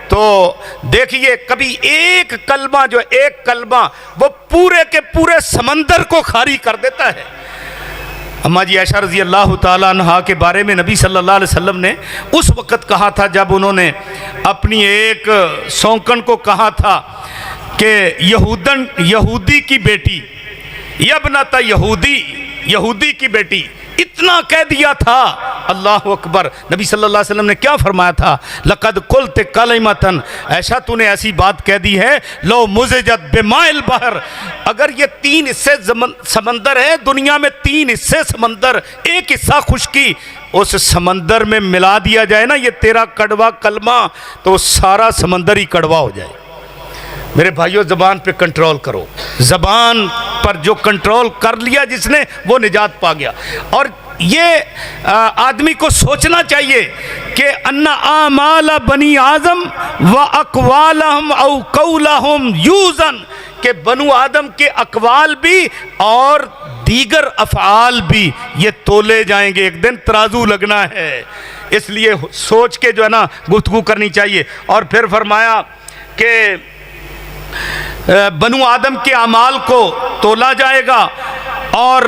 तो देखिए, कभी एक कलमा, जो एक कलमा वो पूरे के पूरे समंदर को खारी कर देता है। अम्मा जी आयशा रज़ी अल्लाह ताला अन्हा के बारे में नबी सल्लल्लाहु अलैहि वसल्लम ने उस वक़्त कहा था जब उन्होंने अपनी एक सौंकन को कहा था कि यहूदी की बेटी, यबनता यहूदी, यहूदी की बेटी, इतना कह दिया था। अल्लाह अकबर। नबी सल्लल्लाहु अलैहि वसल्लम ने क्या फरमाया था, लक़द कुल्त कलिमतन, ऐसा तूने ऐसी बात कह दी है, लो मुज़जत बिमाइल बहर, अगर ये 3 हिस्से समंदर है, दुनिया में 3 हिस्से समंदर, एक हिस्सा खुश्की, उस समंदर में मिला दिया जाए ना ये तेरा कड़वा कलमा, तो सारा समंदर ही कड़वा हो जाए। मेरे भाइयों, ज़बान पे कंट्रोल करो। ज़बान पर जो कंट्रोल कर लिया जिसने, वो निजात पा गया। और ये आदमी को सोचना चाहिए कि अन्ना आमाला बनी आज़म व अक़वालहुम औ कौलहुम यूज़न, कि बनु आदम के अकवाल भी और दीगर अफ़आल भी ये तोले जाएंगे, एक दिन तराजू लगना है। इसलिए सोच के जो है ना गुफ्तगू करनी चाहिए। और फिर फरमाया कि बनु आदम के अमाल को तोला जाएगा और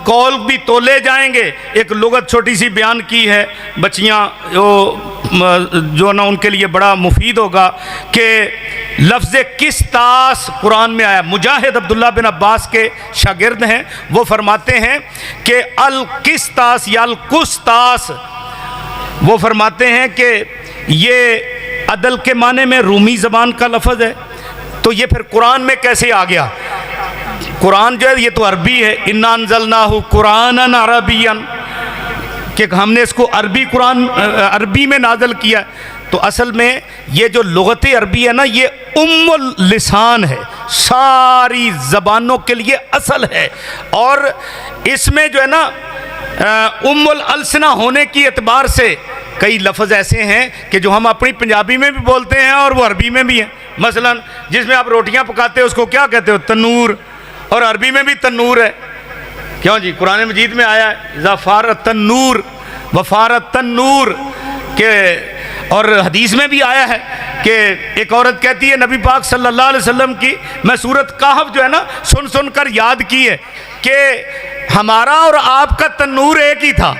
कौल भी तोले जाएंगे। एक लुगत छोटी सी बयान की है बच्चियाँ जो ना उनके लिए बड़ा मुफीद होगा कि लफ्ज़ किस्तास कुरान में आया। मुजाहिद अब्दुल्ला बिन अब्बास के शागिर्द हैं, वो फरमाते हैं कि अल किस्तास या अल कुस्तास, वो फरमाते हैं कि ये अदल के माने में रूमी ज़बान का लफ्ज़ है। तो ये फिर कुरान में कैसे आ गया? कुरान जो है ये तो अरबी है, इन्ना अंज़लनाहु कुरानन अरबियन, कि हमने इसको अरबी कुरान अरबी में नाज़िल किया। तो असल में ये जो लुग़त अरबी है ना, ये उम्मुल लिसान है, सारी ज़बानों के लिए असल है। और इसमें जो है ना उम्मुल अलसना होने की एतबार से कई लफ्ज़ ऐसे हैं कि जो हम अपनी पंजाबी में भी बोलते हैं और वो अरबी में भी हैं। मसलन जिसमें आप रोटियां पकाते हो उसको क्या कहते हो? तन्नूर। और अरबी में भी तन्नूर है। क्यों जी? कुरान मजीद में आया है ज़फ़ारत तन्नूर वफ़ारत तन्नूर के। और हदीस में भी आया है कि एक औरत कहती है नबी पाक सल्लल्लाहु अलैहि वसल्लम की मैं सूरत कहफ जो है ना सुन सुन कर याद की है कि हमारा और आपका तन्नूर एक ही था।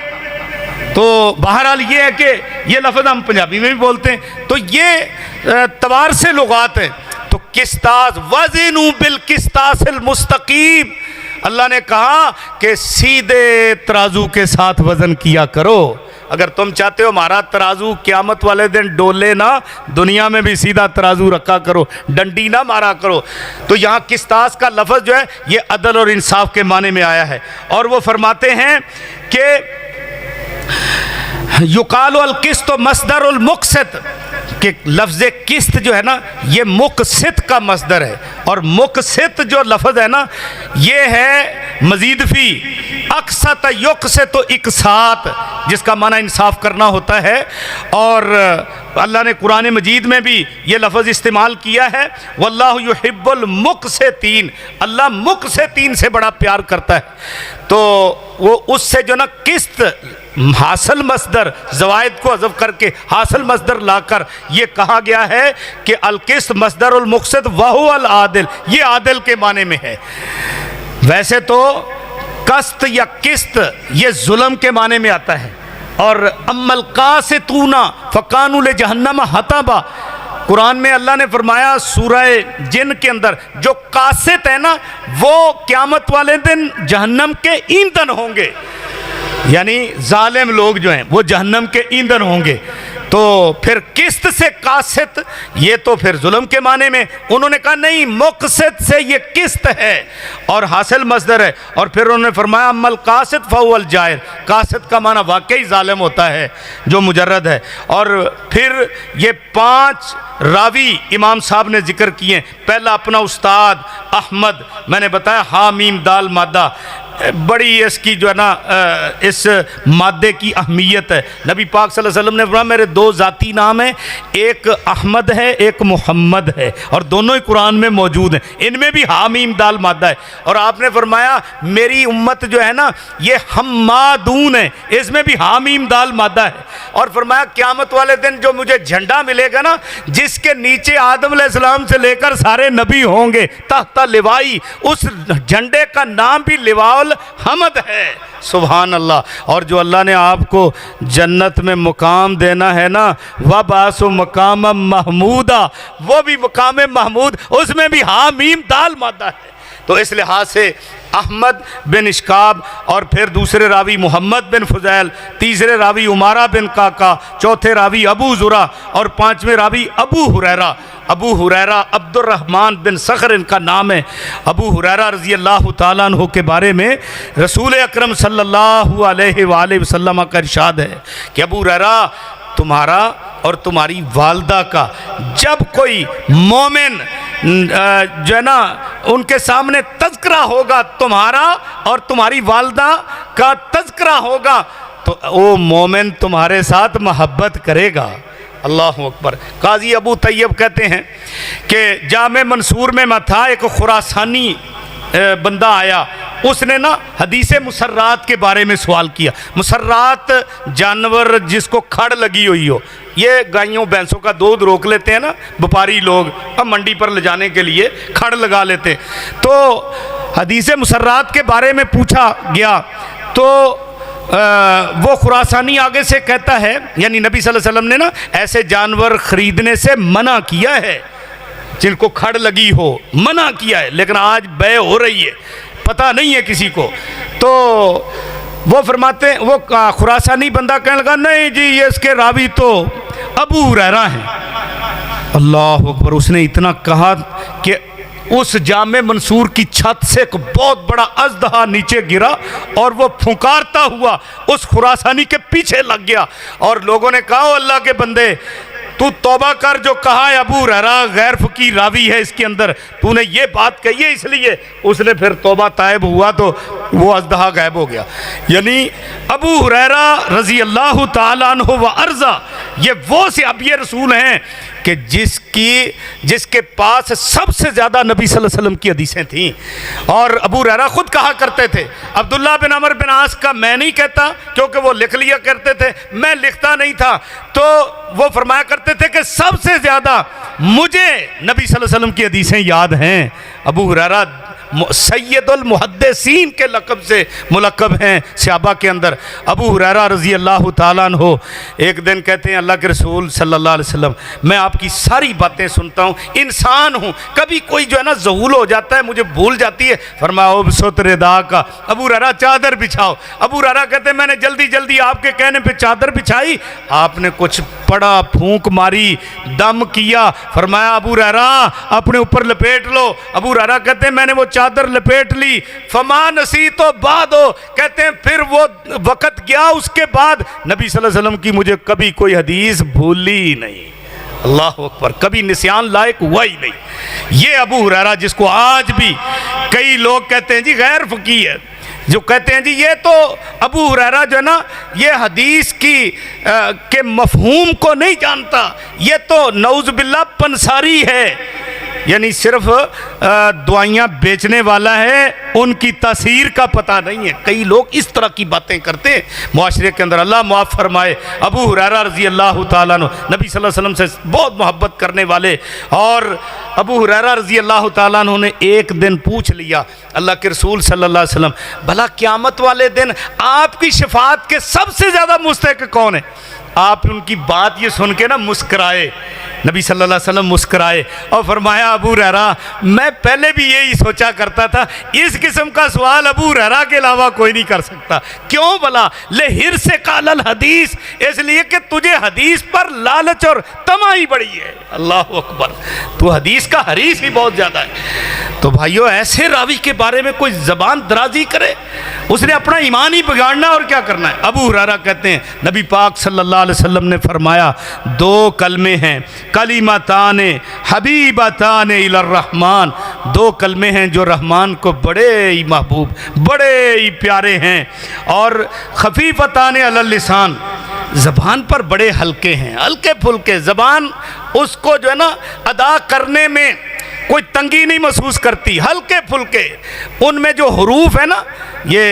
तो बहरहाल ये है कि ये लफ्ज़ हम पंजाबी में भी बोलते हैं। तो ये तवार से लुगात हैं। तो किस्तास वज़िनु बिल किस्तासिल मुस्तकीम, अल्लाह ने कहा कि सीधे तराजू के साथ वज़न किया करो। अगर तुम चाहते हो हमारा तराजू क़यामत वाले दिन डोले ना, दुनिया में भी सीधा तराजू रखा करो, डंडी ना मारा करो। तो यहाँ किस्तास का लफ्ज़ जो है ये अदल और इंसाफ के माने में आया है। और वो फरमाते हैं कि युकाल अल किस्त मसदर उल मुक़सित, कि लफ्ज़ किस्त जो है ना ये मुक़सित का मसदर है। और मुक़सित जो लफ्ज़ है ना ये है मज़ीद फ़ी अक्सत युक़सित तो इकसात, जिसका माना इंसाफ करना होता है। और अल्लाह ने कुरान मजीद में भी ये लफ्ज़ इस्तेमाल किया है, वल्लाहु युहिब्बुल मुक़सितीन, अल्लाह मुक़सितीन से बड़ा प्यार करता है। तो वो उससे जो ना किस्त हासिल मसदर ज़वायद को हज़फ करके हासिल मसदर लाकर ये कहा गया है कि अल किस्त मसदर उल मुक़सित वहु अल आदिल, ये आदिल के माने में है। वैसे तो कस्त या किस्त ये जुल्म के माने में आता है। और अम्मल कासितूना फ़कानुल जहन्नम हतबा, कुरान में अल्लाह ने फरमाया सूरह जिन के अंदर जो कासित है ना वो क़यामत वाले दिन जहन्नम के ईंधन होंगे, यानी जालिम लोग जो हैं वो जहन्नम के ईंधन होंगे। तो फिर किस्त से कासित ये तो फिर जुल्म के माने में, उन्होंने कहा नहीं मुक़सित से ये किस्त है और हासिल मसदर है। और फिर उन्होंने फरमाया अम्मल कासित फ़हुवल जाहिर, कासित का माना वाकई जालिम होता है जो मुजर्रद है। और फिर ये 5 रावी इमाम साहब ने जिक्र किए। पहला अपना उस्ताद अहमद, मैंने बताया हा मीम दाल मादा, बड़ी इसकी जो है ना इस मादे की अहमियत है। नबी पाक सल्लल्लाहु अलैहि वसल्लम ने फरमाया मेरे 2 ज़ाती नाम हैं, एक अहमद है एक मोहम्मद है, और दोनों ही कुरान में मौजूद हैं। इनमें भी हामीम दाल मादा है। और आपने फरमाया मेरी उम्मत जो है ना ये हम्मादून है, इसमें भी हामीम दाल मादा है। और फरमाया क़यामत वाले दिन जो मुझे झंडा मिलेगा ना जिसके नीचे आदम अलैहिस्सलाम से लेकर सारे नबी होंगे तहता लिवाई, उस झंडे का नाम भी लिवाउल हमद है। सुभान अल्लाह। और जो अल्लाह ने आपको जन्नत में मुकाम देना है ना वबासु मकाम महमूदा, वो भी मुकाम महमूद, उसमें भी हामीम दाल मादा है। तो इस लिहाज से अहमद बिन इश्काब, और फिर दूसरे रावी मोहम्मद बिन फुज़ैल, तीसरे रावी उमारा बिन काका, चौथे रावी अबू ज़ुरा और 5वें रावी अबू हुरैरा। अबू हुरैरा अब्दुर्रहमान बिन सखर इनका नाम है। अबू हुरैरा रज़ी अल्लाह ताला अन्हु के बारे में रसूल अकरम सल्लल्लाहु अलैहि वसल्लम का इरशाद है कि अबू हुरैरा तुम्हारा और तुम्हारी वालदा का जब कोई मोमिन जो है ना उनके सामने तज़किरा होगा, तुम्हारा और तुम्हारी वालदा का तज़किरा होगा, तो वो मोमिन तुम्हारे साथ मोहब्बत करेगा। अल्लाह अकबर। काजी अबू तैयब कहते हैं कि जामे मंसूर में मैं था, एक खुरासानी बंदा आया, उसने ना हदीस मुसर्रात के बारे में सवाल किया। मुसर्रात जानवर जिसको खड़ लगी हुई हो, ये गायों भैंसों का दूध रोक लेते हैं ना व्यापारी लोग, अब मंडी पर ले जाने के लिए खड़ लगा लेते हैं। तो हदीस मुसर्रात के बारे में पूछा गया तो वो खुरासानी आगे से कहता है, यानी नबी सल्लल्लाहु अलैहि वसल्लम ने ना ऐसे जानवर खरीदने से मना किया है, जिनको खड़ लगी हो मना किया है, लेकिन आज बै हो रही है, पता नहीं है किसी को। तो वो फरमाते हैं, वो खुरासानी बंदा कहने लगा नहीं जी ये इसके रावी तो अबू हुरैरा हैं। अल्लाह अकबर। उसने इतना कहा कि उस जामे मंसूर की छत से एक बहुत बड़ा अजदहा नीचे गिरा और वो फुकारता हुआ उस खुरासानी के पीछे लग गया। और लोगों ने कहा अल्लाह के बंदे तू तौबा कर, जो कहा है अबू हुरैरा गैर फकीर रावी है इसके अंदर, तूने ये बात कही है इसलिए। उसने फिर तौबा तायब हुआ तो वो अजदहा गायब हो गया। यानी अबू हुरैरा रजी अल्लाह ताला अन्हु व अर्ज़ा ये वो सहाबी रसूल हैं कि जिसके पास सबसे ज़्यादा नबी सल्लल्लाहु अलैहि वसल्लम की हदीसें थीं। और अबू हुरैरा खुद कहा करते थे, अब्दुल्ला बिन अमर बिन आस का मैं नहीं कहता, क्योंकि वो लिख लिया करते थे, मैं लिखता नहीं था। तो वो फरमाया करते थे कि सबसे ज़्यादा मुझे नबी सल्लल्लाहु अलैहि वसल्लम की हदीसें याद हैं। अबू हुरैरा सैयदुल मुहद्दिसीन के लक़ब से मुलक़ब हैं सहाबा के अंदर। अबू हुरैरा रज़ी अल्लाह ताला अन्हु एक दिन कहते हैं अल्लाह के रसूल सल्लल्लाहु अलैहि वसल्लम मैं आपकी सारी बातें सुनता हूँ, इंसान हूँ, कभी कोई जो है ना ज़हूल हो जाता है, मुझे भूल जाती है। फरमाया सुतरदा का अबू हुरैरा चादर बिछाओ। अबू हुरैरा कहते हैं मैंने जल्दी जल्दी आपके कहने पर चादर बिछाई, आपने कुछ पड़ा, फूंक मारी, दम किया। फरमाया अबू हुरैरा अपने ऊपर लपेट लो। अबू हुरैरा कहते हैं मैंने वो चादर लपेट ली। फमा नसी तो बाद हो, कहते हैं फिर वो वक़्त गया, उसके बाद नबी सल्लल्लाहु अलैहि वसल्लम की मुझे कभी कोई हदीस भूली नहीं। अल्लाह अकबर। कभी निस्यान लायक हुआ ही नहीं। ये अबू हुरैरा जिसको आज भी कई लोग कहते हैं जी गैर फकीह है, जो कहते हैं जी ये तो अबू हुरैरा जो है ना ये हदीस के मफहूम को नहीं जानता, ये तो नऊज़ बिल्लाह पंसारी है, यानी सिर्फ दवाइयाँ बेचने वाला है, उनकी तासीर का पता नहीं है। कई लोग इस तरह की बातें करते हैं मुआशरे के अंदर, अल्लाह माफ़ फरमाए। अबू हुरैरा रज़ी अल्लाह ताला अन्हु नबी सल्लल्लाहु अलैहि वसल्लम से बहुत मोहब्बत करने वाले, और अबू हुरैरा रज़ी अल्लाह ताला अन्हु ने एक दिन पूछ लिया अल्लाह के रसूल सल्लल्लाहु अलैहि वसल्लम भला क़यामत वाले दिन आपकी शफ़ाअत के सबसे ज़्यादा मुस्तहिक़ कौन है? आप उनकी बात ये सुन के ना मुस्कराए, नबी सल्लल्लाहु अलैहि वसल्लम मुस्कराए और फरमाया अबू हुरैरा मैं पहले भी यही सोचा करता था, इस किस्म का सवाल अबू हुरैरा के अलावा कोई नहीं कर सकता। क्यों भला? ले हिर से कालल हदीस, इसलिए कि तुझे हदीस पर लालच और तमाही बड़ी है। अल्लाह अकबर। तू हदीस का हरीस ही बहुत ज़्यादा है। तो भाइयों ऐसे रावी के बारे में कोई ज़बान दराजी करे, उसने अपना ईमान ही बिगाड़ना और क्या करना है। अबू हुरैरा कहते हैं नबी पाक सल्लल्लाहु अलैहि वसल्लम ने फरमाया दो कलमे हैं, कलिमताने हबीबताने इलर रहमान, दो कलमे हैं जो रहमान को बड़े ही महबूब, बड़े ही प्यारे हैं, और खफीफताने अलल लिसान, ज़बान पर बड़े हल्के हैं, हल्के फुल्के। ज़बान उसको जो है ना अदा करने में कोई तंगी नहीं महसूस करती, हल्के फुल्के। उनमें जो हुरूफ है ना, ये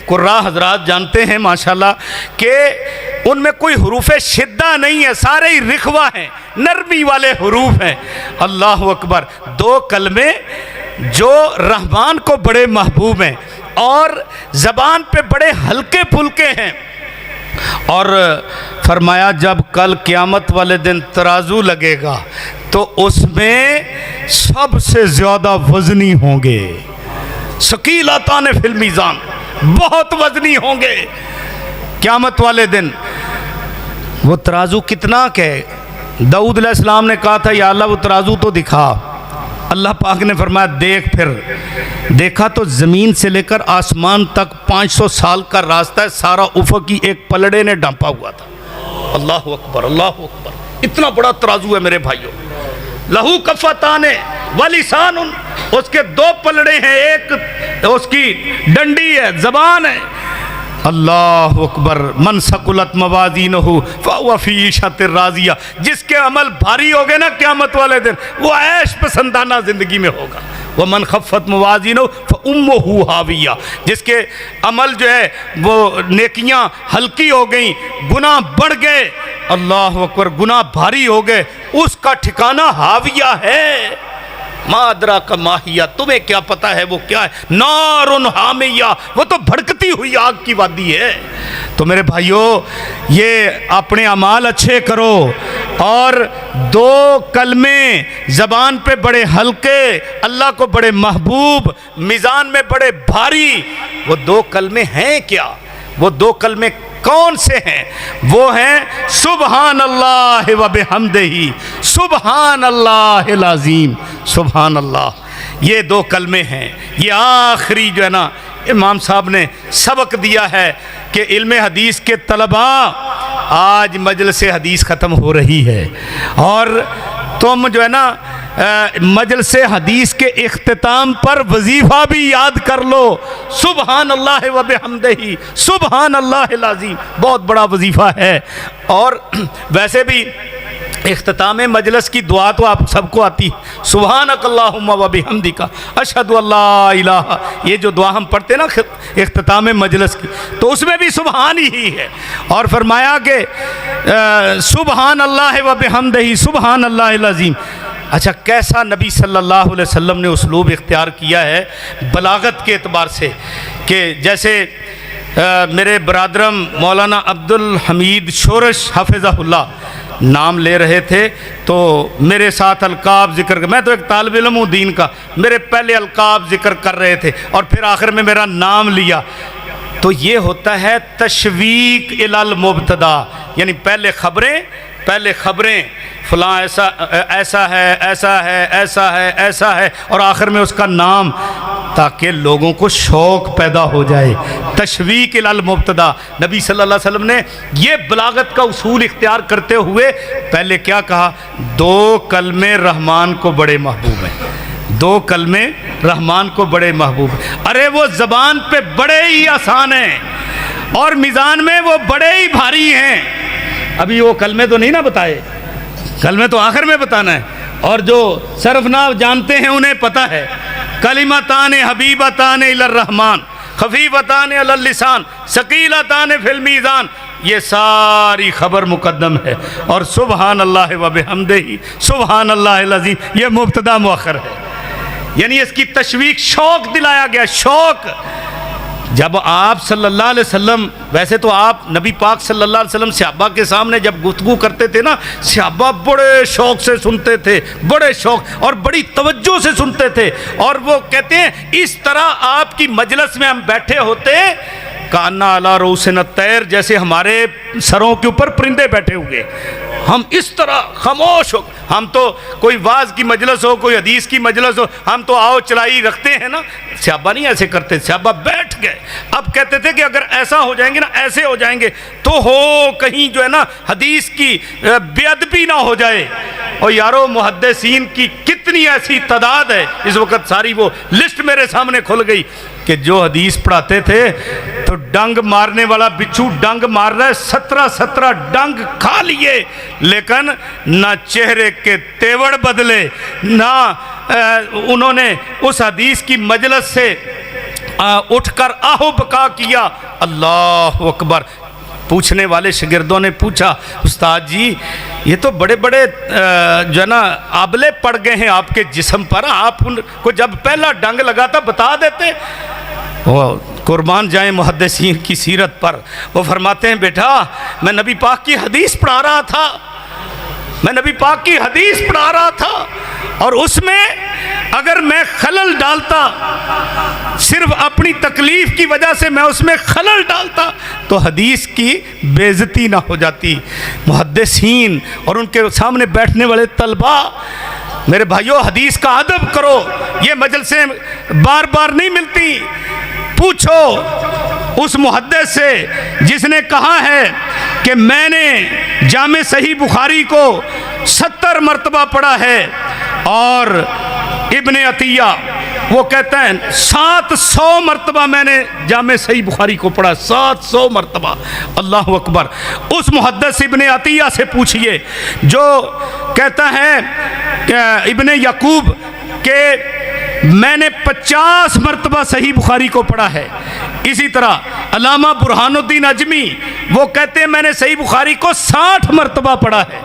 कुर्रा हजरात जानते हैं माशाल्लाह कि उनमें कोई हुरूफ शिद्दा नहीं है, सारे ही रिखवा हैं, नरमी वाले हुरूफ हैं। अल्लाह अकबर। दो कलमे जो रहमान को बड़े महबूब हैं और ज़बान पे बड़े हल्के फुल्के हैं। और फरमाया जब कल क़यामत वाले दिन तराजू लगेगा तो उसमें सबसे ज़्यादा वज़नी होंगे, सकीलतान फिल मीज़ान, बहुत वज़नी होंगे क़यामत वाले दिन। वो तराजू कितना के? दाऊद अलैहिस्सलाम ने कहा था या अल्लाह वो तराजू तो दिखा। अल्लाह पाक ने फरमाया देख। फिर देखा तो ज़मीन से लेकर आसमान तक 500 साल का रास्ता है, सारा उफ़क़ की एक पलड़े ने ढांपा हुआ था। अल्लाह अकबर, अल्लाह अकबर। इतना बड़ा तराजू है मेरे भाइयों। लहू कफ़ताने वलिसान, उसके दो पलड़े हैं, एक उसकी डंडी है, ज़बान है, अल्लाह अकबर। मन सकुलत मवाज़ीनुहु फ़हुव फ़ी ईशतिर राज़िया, जिसके अमल भारी हो गए ना क़यामत वाले दिन, वो ऐश पसंदाना ज़िंदगी में होगा। वह मन खफ़्फ़त मवाज़ीनुहु फ़उम्मुहु हाविया, जिसके अमल जो है वो नेकियां हल्की हो गई, गुनाह बढ़ गए, अल्लाह अकबर, गुनाह भारी हो गए, उसका ठिकाना हाविया है। मादरा का माहिया, तुम्हें क्या पता है वो क्या है? नारुन हामिया, वो तो भड़कती हुई आग की वादी है। तो मेरे भाइयों, ये अपने अमाल अच्छे करो, और दो कलमे ज़बान पे बड़े हल्के, अल्लाह को बड़े महबूब, मिज़ान में बड़े भारी, वो दो कलमे हैं क्या? वो दो कलमे कौन से हैं? वो हैं सुबहान अल्लाह व बिहम्दिही, सुबहान अल्लाहिल अज़ीम, सुबहान अल्लाह। ये दो कलमे हैं। ये आखिरी जो है ना, इमाम साहब ने सबक दिया है कि इल्म हदीस के तलबा, आज मजलिस हदीस ख़त्म हो रही है, और तुम जो है ना मजलिस हदीस के इख्तिताम पर वजीफ़ा भी याद कर लो, सुबहान अल्लाह व बिहम्दिही, सुबहान अल्लाहिल अज़ीम। बहुत बड़ा वजीफ़ा है। और वैसे भी इख्तिताम मजलिस की दुआ तो आप सबको आती है, सुबहानक अल्लाहुम्मा व बिहम्दिका अशहदु अल्ला इलाहा, ये जो दुआ हम पढ़ते ना इख्तिताम मजलिस की, तो उसमें भी सुबहान ही है। और फरमाया कि सुबहान अल्लाह व बिहम्दिही, सुबहान अल्लाहिल अज़ीम। अच्छा, कैसा नबी सल्लल्लाहु अलैहि वसल्लम ने उसलूब इख्तियार किया है बलागत के एतबार से, कि जैसे मेरे बरादरम मौलाना अब्दुल हमीद शोरश हाफिज़हुल्लाह नाम ले रहे थे, तो मेरे साथ अलकाब ज़िक्र कर, मैं तो एक तालिब इल्म हूँ दीन का, मेरे पहले अलकाब ज़िक्र कर रहे थे और फिर आखिर में मेरा नाम लिया। तो ये होता है तशवीक इलल मुब्तदा, यानी पहले खबरें फलां ऐसा ऐसा है, ऐसा है, ऐसा है, ऐसा है, और आखिर में उसका नाम, ताकि लोगों को शौक़ पैदा हो जाए। तशवीक इलल मुब्तदा, नबी सल्लल्लाहु अलैहि वसल्लम ने ये बलागत का उसूल इख्तियार करते हुए पहले क्या कहा? दो कलमे रहमान को बड़े महबूब हैं, दो कलमे रहमान को बड़े महबूब। अरे वो ज़बान पे बड़े ही आसान हैं और मिज़ान में वो बड़े ही भारी हैं। अभी वो कलमे तो नहीं ना बताए, कलमे तो आखिर में बताना है, और जो सरफनाव जानते हैं उन्हें पता है, कलिमतान हबीबतान इलर रहमान खफीफतान अलल लिसान सकीलतान फिल मीज़ान, ये सारी खबर मुकद्दम है। और सुबहान अल्लाह व बिहम्दिही, सुबहान अल्लाहिल अज़ीम, ये मुब्तदा मुअख्खर है, यानी इसकी तशवीक, शौक़ दिलाया गया, शौक़। जब आप सल्लल्लाहु अलैहि वसल्लम, वैसे तो आप नबी पाक सल्लल्लाहु अलैहि वसल्लम सहाबा के सामने जब गुफ्तगू करते थे ना, सहाबा बड़े शौक़ से सुनते थे, बड़े शौक़ और बड़ी तवज्जो से सुनते थे। और वो कहते हैं इस तरह आपकी मजलिस में हम बैठे होते, कान्ना अला रूसिन तैर, जैसे हमारे सरों के ऊपर परिंदे बैठे हुए, हम इस तरह खामोश हो। हम तो कोई वाज की मजलिस हो, कोई हदीस की मजलिस हो, हम तो आओ चलाई रखते हैं ना, सहाबा नहीं ऐसे करते, सहाबा बैठ गए। अब कहते थे कि अगर ऐसा हो जाएंगे ना, ऐसे हो जाएंगे तो हो कहीं जो है ना हदीस की बेअदबी ना हो जाए। और यारो मुहद्दिसीन की कितनी ऐसी तादाद है इस वक्त, सारी वो लिस्ट मेरे सामने खुल गई कि जो हदीस पढ़ाते थे तो डंग मारने वाला बिच्छू डंग मार रहा है, 17 डंग खा लिए, लेकिन ना चेहरे के तेवर बदले, ना उन्होंने उस हदीस की मजलिस से उठकर आहो बका किया। अल्लाह अकबर। पूछने वाले शागिर्दों ने पूछा, उस्ताद जी ये तो बड़े बड़े जो है ना आबले पड़ गए हैं आपके जिस्म पर, आप उनको जब पहला डंग लगा था बता देते। वो कुर्बान जाए मुहद्दिसीन की सीरत पर, वो फरमाते हैं बेटा मैं नबी पाक की हदीस पढ़ा रहा था, मैं नबी पाक की हदीस पढ़ा रहा था, और उसमें अगर मैं खलल डालता, सिर्फ अपनी तकलीफ की वजह से मैं उसमें खलल डालता, तो हदीस की बेइज्जती ना हो जाती। मुहद्दिसीन और उनके सामने बैठने वाले तलबा, मेरे भाइयों हदीस का अदब करो, ये मजलिसें बार बार नहीं मिलती। पूछो उस मुहद्दिस से जिसने कहा है कि मैंने जामे सही बुखारी को 70 मरतबा पढ़ा है, और इब्ने अतिया वो कहते हैं 700 मरतबा मैंने जामे सही बुखारी को पढ़ा, 700 मरतबा। अल्लाह अकबर। उस मुहद्दिस इब्ने अतिया से पूछिए जो कहता है कि इब्ने यकूब के मैंने 50 मरतबा सही बुखारी को पढ़ा है। इसी तरह अल्लामा बुरहानुद्दीन अजमी वो कहते हैं मैंने सही बुखारी को 60 मरतबा पढ़ा है।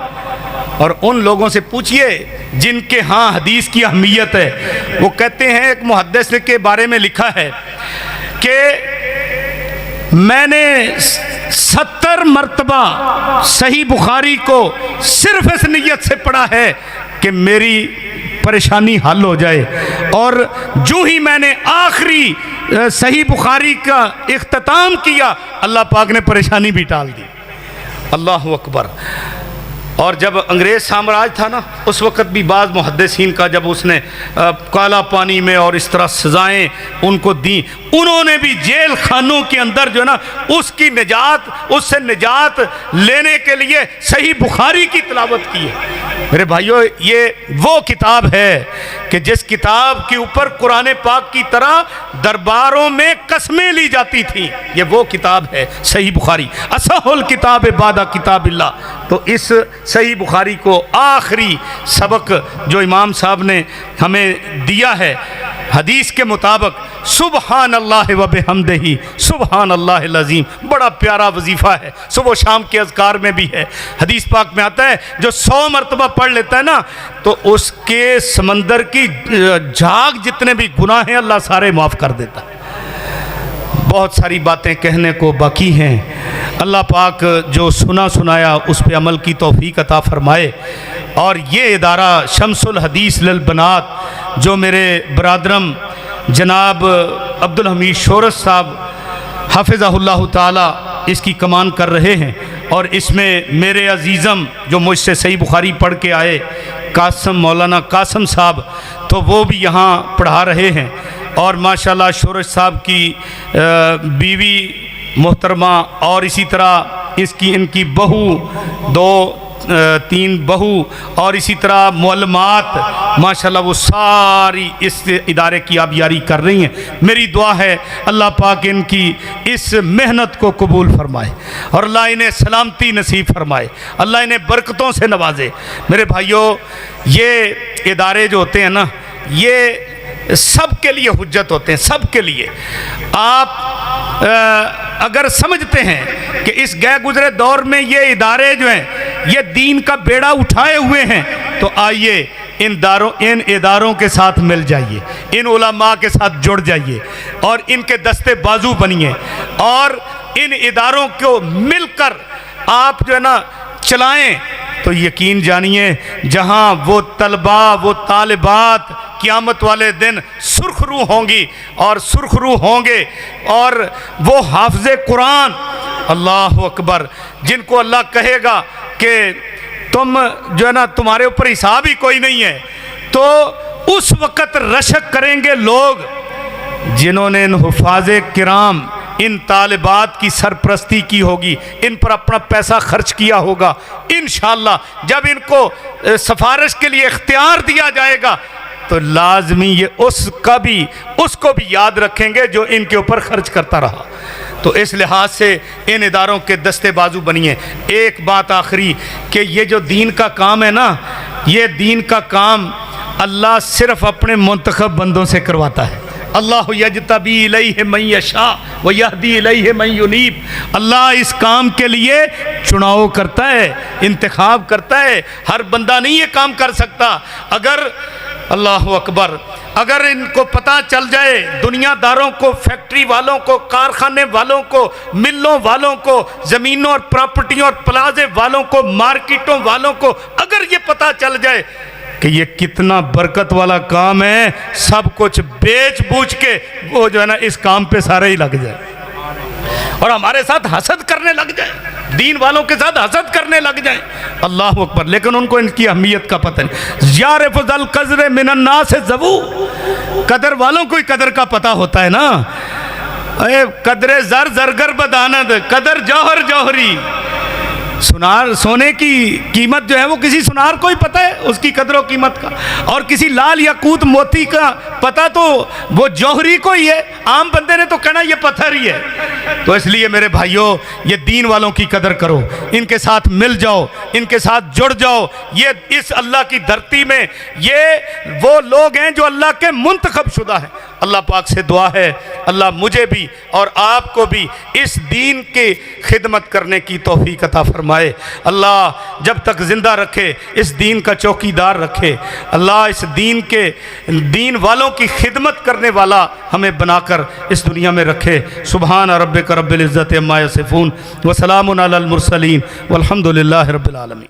और उन लोगों से पूछिए जिनके यहाँ हदीस की अहमियत है, वो कहते हैं एक मुहद्दिस के बारे में लिखा है कि मैंने 70 मरतबा सही बुखारी को सिर्फ इस नीयत से पढ़ा है कि मेरी परेशानी हल हो जाए, और जो ही मैंने आखिरी सही बुखारी का इख्तिताम किया अल्लाह पाक ने परेशानी भी टाल दी। अल्लाह अकबर। और जब अंग्रेज़ साम्राज्य था ना, उस वक़्त भी बाज़ मुहद्दिसीन का जब उसने काला पानी में और इस तरह सज़ाएँ उनको दी, उन्होंने भी जेल खानों के अंदर जो है ना उसकी निजात, उससे निजात लेने के लिए सही बुखारी की तिलावत की है। मेरे भाइयों, ये वो किताब है कि जिस किताब के ऊपर कुरान पाक की तरह दरबारों में कसमें ली जाती थी, ये वो किताब है सही बुखारी। असहुल किताब बादा किताबिल्लाह। तो इस सही बुखारी को आखिरी सबक जो इमाम साहब ने हमें दिया है हदीस के मुताबिक, सुबहान अल्लाह व बिहम्दिही सुबहान अल्लाहिल अज़ीम, बड़ा प्यारा वजीफ़ा है, सुबह शाम के अज़कार में भी है। हदीस पाक में आता है जो 100 मरतबा पढ़ लेता है ना, तो उसके समंदर की झाग जितने भी गुनाह हैं अल्लाह सारे माफ़ कर देता है। बहुत सारी बातें कहने को बाकी हैं। अल्लाह पाक जो सुना सुनाया उस पर अमल की तौफीक अता फ़रमाए। और ये इदारा शम्सुल हदीस लिल बनात जो मेरे बरादरम जनाब अब्दुल हमीद शोरस साहब हाफिज़हुल्लाह ताला इसकी कमान कर रहे हैं, और इसमें मेरे अजीज़म जो मुझसे सही बुखारी पढ़ के आए कासम मौलाना कासम साहब, तो वो भी यहाँ पढ़ा रहे हैं। और माशाल्लाह शोरस साहब की बीवी मोहतरमा और इसी तरह इनकी बहू 2-3 बहू और इसी तरह मुअल्लिमात माशाल्लाह वो सारी इस इदारे की आबियारी कर रही हैं। मेरी दुआ है अल्लाह पाक इनकी इस मेहनत को कबूल फरमाए और अल्लाह इन्हें सलामती नसीब फरमाए, अल्लाह इन्हें बरकतों से नवाजे। मेरे भाइयों, ये इदारे जो होते हैं ना, ये सब के लिए हुज्जत होते हैं, सब के लिए। आप अगर समझते हैं कि इस गए गुजरे दौर में ये इदारे जो हैं ये दीन का बेड़ा उठाए हुए हैं, तो आइए इन इदारों के साथ मिल जाइए, इन उलमा के साथ जुड़ जाइए और इनके दस्ते बाजू बनिए, और इन इदारों को मिलकर आप जो है ना चलाएं, तो यकीन जानिए जहां वो तलबा वो तालिबात क़यामत वाले दिन सुर्खरू होंगी और सुर्खरू होंगे, और वो हाफ़िज़े कुरान अल्लाह अकबर जिनको अल्लाह कहेगा कि तुम जो है ना तुम्हारे ऊपर हिसाब ही कोई नहीं है, तो उस वक़्त रशक करेंगे लोग जिन्होंने इन हुफ़ाज़े किराम इन तालिबात की सरपरस्ती की होगी, इन पर अपना पैसा खर्च किया होगा। इंशाअल्लाह जब इनको सिफारिश के लिए इख्तियार दिया जाएगा तो लाजमी ये उसको भी याद रखेंगे जो इनके ऊपर खर्च करता रहा। तो इस लिहाज से इन इदारों के दस्ते बाजू बनिए। एक बात आखिरी कि ये जो दीन का काम है ना, ये दीन का काम अल्लाह सिर्फ अपने मुंतखब बंदों से करवाता है। अल्लाह यजतबी इलैहि मन यशा व यहदी इलैहि मन युनीब। अल्लाह इस काम के लिए चुनाव करता है, इंतखाब करता है। हर बंदा नहीं ये काम कर सकता। अगर अल्लाह अकबर, अगर इनको पता चल जाए, दुनियादारों को, फैक्ट्री वालों को, कारखाने वालों को, मिलों वालों को, ज़मीनों और प्रॉपर्टियों और प्लाजे वालों को, मार्केटों वालों को अगर ये पता चल जाए कि ये कितना बरकत वाला काम है, सब कुछ बेच बूझ के वो जो है ना इस काम पे सारे ही लग जाए और हमारे साथ हसद करने लग जाए, दीन वालों के साथ हसद करने लग जाए। अल्लाह अकबर। लेकिन उनको इनकी अहमियत का पता नहीं। यार फजल कजरे मिनन्ना से जबू, कदर वालों को ही कदर का पता होता है ना। अरे कदरे जर जरगर बदानद, कदर जौहर जौहरी। सुनार, सोने की कीमत जो है वो किसी सुनार को ही पता है, उसकी कदर व कीमत का, और किसी लाल याकूत मोती का पता तो वो जौहरी को ही है, आम बंदे ने तो कहना ये पत्थर ही है। तो इसलिए मेरे भाइयों, ये दीन वालों की कदर करो, इनके साथ मिल जाओ, इनके साथ जुड़ जाओ। ये इस अल्लाह की धरती में ये वो लोग हैं जो अल्लाह के मुंतखब शुदा हैं। अल्लाह पाक से दुआ है, अल्लाह मुझे भी और आपको भी इस दीन की खिदमत करने की तौफीक अता फरमाए। अल्लाह जब तक ज़िंदा रखे, इस दीन का चौकीदार रखे। अल्लाह इस दीन वालों की खिदमत करने वाला हमें बनाकर इस दुनिया में रखे। सुबहान रब्बिक रब्बिल इज़्ज़ति अम्मा यसिफून व सलामुन अलल मुरसलीन वल्हम्दुलिल्लाहि रब्बिल आलमीन।